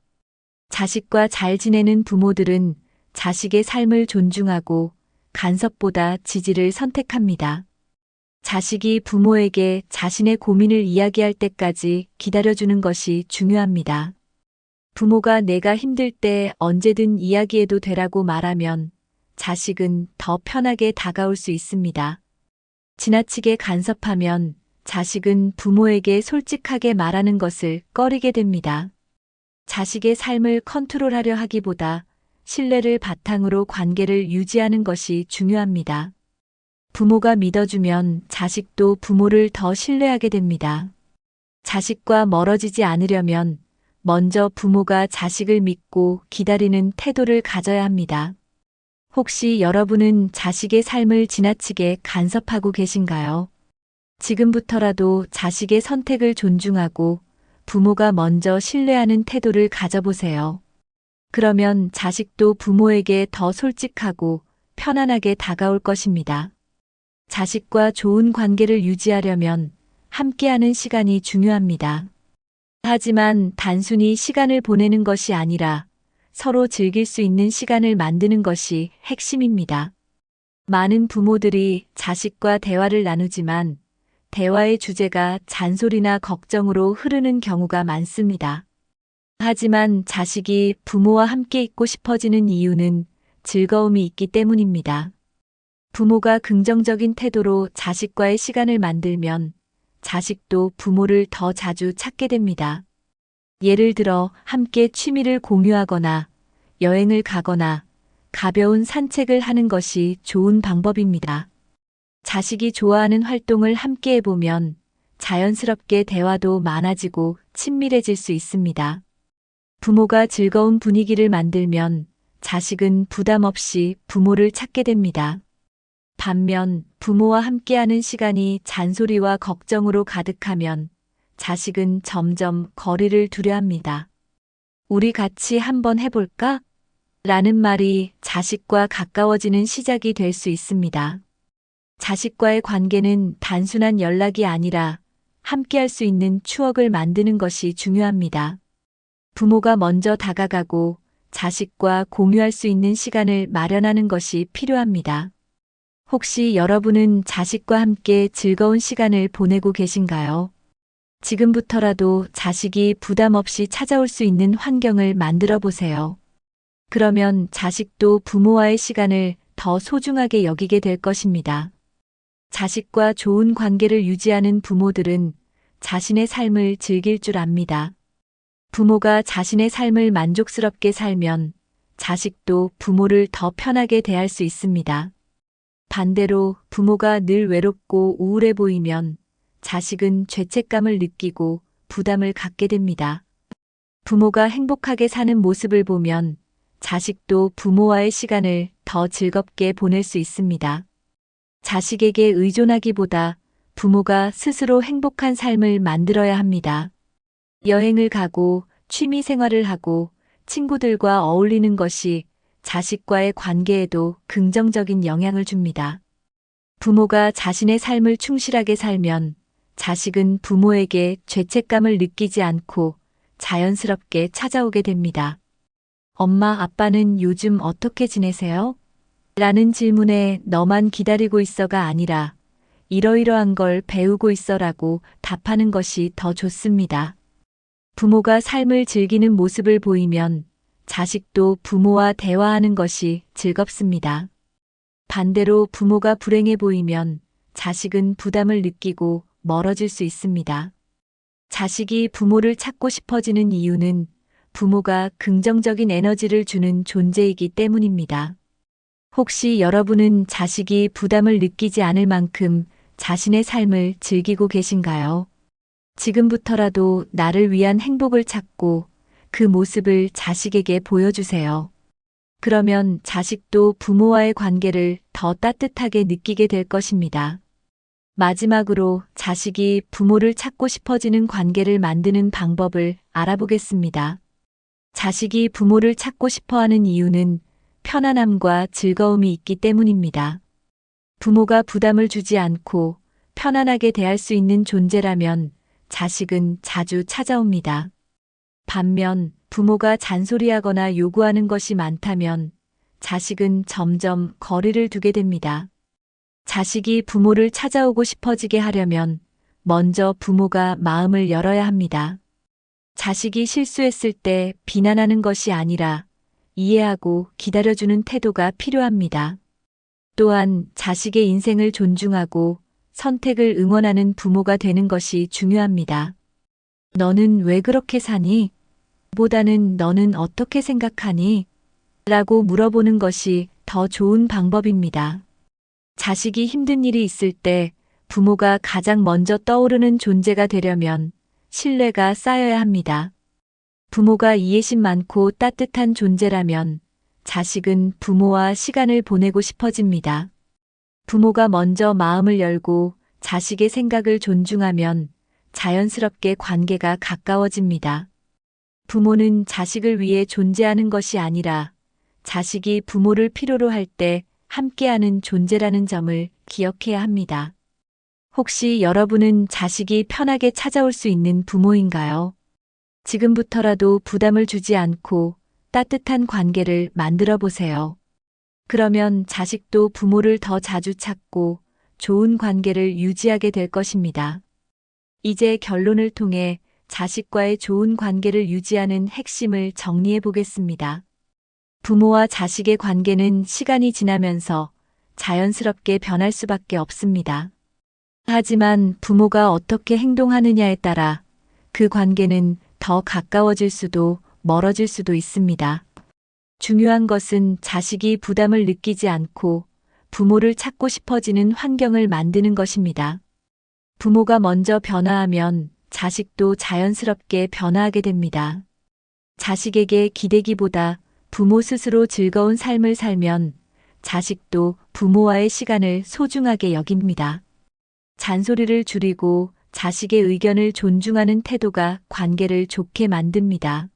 자식과 잘 지내는 부모들은 자식의 삶을 존중하고 간섭보다 지지를 선택합니다. 자식이 부모에게 자신의 고민을 이야기할 때까지 기다려주는 것이 중요합니다. 부모가 내가 힘들 때 언제든 이야기해도 되라고 말하면 자식은 더 편하게 다가올 수 있습니다. 지나치게 간섭하면 자식은 부모에게 솔직하게 말하는 것을 꺼리게 됩니다. 자식의 삶을 컨트롤하려 하기보다 신뢰를 바탕으로 관계를 유지하는 것이 중요합니다. 부모가 믿어주면 자식도 부모를 더 신뢰하게 됩니다. 자식과 멀어지지 않으려면 먼저 부모가 자식을 믿고 기다리는 태도를 가져야 합니다. 혹시 여러분은 자식의 삶을 지나치게 간섭하고 계신가요? 지금부터라도 자식의 선택을 존중하고 부모가 먼저 신뢰하는 태도를 가져보세요. 그러면 자식도 부모에게 더 솔직하고 편안하게 다가올 것입니다. 자식과 좋은 관계를 유지하려면 함께하는 시간이 중요합니다. 하지만 단순히 시간을 보내는 것이 아니라 서로 즐길 수 있는 시간을 만드는 것이 핵심입니다. 많은 부모들이 자식과 대화를 나누지만 대화의 주제가 잔소리나 걱정으로 흐르는 경우가 많습니다. 하지만 자식이 부모와 함께 있고 싶어지는 이유는 즐거움이 있기 때문입니다. 부모가 긍정적인 태도로 자식과의 시간을 만들면 자식도 부모를 더 자주 찾게 됩니다. 예를 들어 함께 취미를 공유하거나 여행을 가거나 가벼운 산책을 하는 것이 좋은 방법입니다. 자식이 좋아하는 활동을 함께 해보면 자연스럽게 대화도 많아지고 친밀해질 수 있습니다. 부모가 즐거운 분위기를 만들면 자식은 부담 없이 부모를 찾게 됩니다. 반면 부모와 함께하는 시간이 잔소리와 걱정으로 가득하면 자식은 점점 거리를 두려 합니다. 우리 같이 한번 해볼까? 라는 말이 자식과 가까워지는 시작이 될 수 있습니다. 자식과의 관계는 단순한 연락이 아니라 함께할 수 있는 추억을 만드는 것이 중요합니다. 부모가 먼저 다가가고 자식과 공유할 수 있는 시간을 마련하는 것이 필요합니다. 혹시 여러분은 자식과 함께 즐거운 시간을 보내고 계신가요? 지금부터라도 자식이 부담 없이 찾아올 수 있는 환경을 만들어 보세요. 그러면 자식도 부모와의 시간을 더 소중하게 여기게 될 것입니다. 자식과 좋은 관계를 유지하는 부모들은 자신의 삶을 즐길 줄 압니다. 부모가 자신의 삶을 만족스럽게 살면 자식도 부모를 더 편하게 대할 수 있습니다. 반대로 부모가 늘 외롭고 우울해 보이면 자식은 죄책감을 느끼고 부담을 갖게 됩니다. 부모가 행복하게 사는 모습을 보면 자식도 부모와의 시간을 더 즐겁게 보낼 수 있습니다. 자식에게 의존하기보다 부모가 스스로 행복한 삶을 만들어야 합니다. 여행을 가고 취미 생활을 하고 친구들과 어울리는 것이 자식과의 관계에도 긍정적인 영향을 줍니다. 부모가 자신의 삶을 충실하게 살면 자식은 부모에게 죄책감을 느끼지 않고 자연스럽게 찾아오게 됩니다. 엄마, 아빠는 요즘 어떻게 지내세요? 라는 질문에 너만 기다리고 있어가 아니라 이러이러한 걸 배우고 있어라고 답하는 것이 더 좋습니다. 부모가 삶을 즐기는 모습을 보이면 자식도 부모와 대화하는 것이 즐겁습니다. 반대로 부모가 불행해 보이면 자식은 부담을 느끼고 멀어질 수 있습니다. 자식이 부모를 찾고 싶어지는 이유는 부모가 긍정적인 에너지를 주는 존재이기 때문입니다. 혹시 여러분은 자식이 부담을 느끼지 않을 만큼 자신의 삶을 즐기고 계신가요? 지금부터라도 나를 위한 행복을 찾고 그 모습을 자식에게 보여주세요. 그러면 자식도 부모와의 관계를 더 따뜻하게 느끼게 될 것입니다. 마지막으로 자식이 부모를 찾고 싶어지는 관계를 만드는 방법을 알아보겠습니다. 자식이 부모를 찾고 싶어 하는 이유는 편안함과 즐거움이 있기 때문입니다. 부모가 부담을 주지 않고 편안하게 대할 수 있는 존재라면 자식은 자주 찾아옵니다. 반면 부모가 잔소리하거나 요구하는 것이 많다면 자식은 점점 거리를 두게 됩니다. 자식이 부모를 찾아오고 싶어지게 하려면 먼저 부모가 마음을 열어야 합니다. 자식이 실수했을 때 비난하는 것이 아니라 이해하고 기다려주는 태도가 필요합니다. 또한 자식의 인생을 존중하고 선택을 응원하는 부모가 되는 것이 중요합니다. 너는 왜 그렇게 사니? 보다는 너는 어떻게 생각하니? 라고 물어보는 것이 더 좋은 방법입니다. 자식이 힘든 일이 있을 때 부모가 가장 먼저 떠오르는 존재가 되려면 신뢰가 쌓여야 합니다. 부모가 이해심 많고 따뜻한 존재라면 자식은 부모와 시간을 보내고 싶어집니다. 부모가 먼저 마음을 열고 자식의 생각을 존중하면 자연스럽게 관계가 가까워집니다. 부모는 자식을 위해 존재하는 것이 아니라 자식이 부모를 필요로 할 때 함께하는 존재라는 점을 기억해야 합니다. 혹시 여러분은 자식이 편하게 찾아올 수 있는 부모인가요? 지금부터라도 부담을 주지 않고 따뜻한 관계를 만들어 보세요. 그러면 자식도 부모를 더 자주 찾고 좋은 관계를 유지하게 될 것입니다. 이제 결론을 통해 자식과의 좋은 관계를 유지하는 핵심을 정리해 보겠습니다. 부모와 자식의 관계는 시간이 지나면서 자연스럽게 변할 수밖에 없습니다. 하지만 부모가 어떻게 행동하느냐에 따라 그 관계는 더 가까워질 수도 멀어질 수도 있습니다. 중요한 것은 자식이 부담을 느끼지 않고 부모를 찾고 싶어지는 환경을 만드는 것입니다. 부모가 먼저 변화하면 자식도 자연스럽게 변화하게 됩니다. 자식에게 기대기보다 부모 스스로 즐거운 삶을 살면 자식도 부모와의 시간을 소중하게 여깁니다. 잔소리를 줄이고 자식의 의견을 존중하는 태도가 관계를 좋게 만듭니다.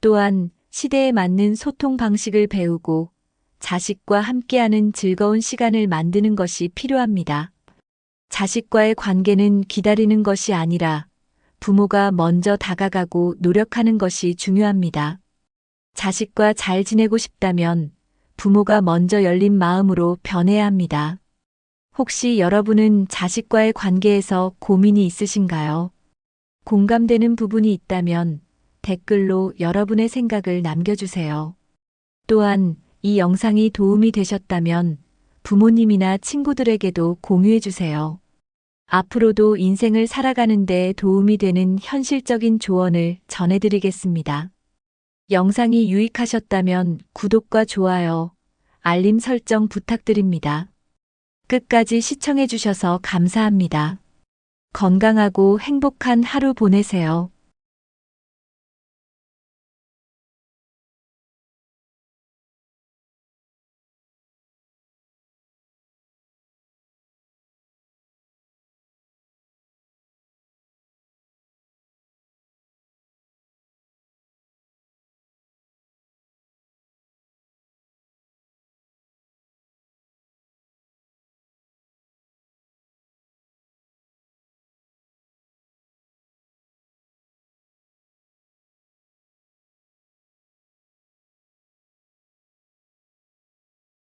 또한 시대에 맞는 소통 방식을 배우고 자식과 함께하는 즐거운 시간을 만드는 것이 필요합니다. 자식과의 관계는 기다리는 것이 아니라 부모가 먼저 다가가고 노력하는 것이 중요합니다. 자식과 잘 지내고 싶다면 부모가 먼저 열린 마음으로 변해야 합니다. 혹시 여러분은 자식과의 관계에서 고민이 있으신가요? 공감되는 부분이 있다면 댓글로 여러분의 생각을 남겨주세요. 또한 이 영상이 도움이 되셨다면 부모님이나 친구들에게도 공유해주세요. 앞으로도 인생을 살아가는 데 도움이 되는 현실적인 조언을 전해드리겠습니다. 영상이 유익하셨다면 구독과 좋아요, 알림 설정 부탁드립니다. 끝까지 시청해주셔서 감사합니다. 건강하고 행복한 하루 보내세요.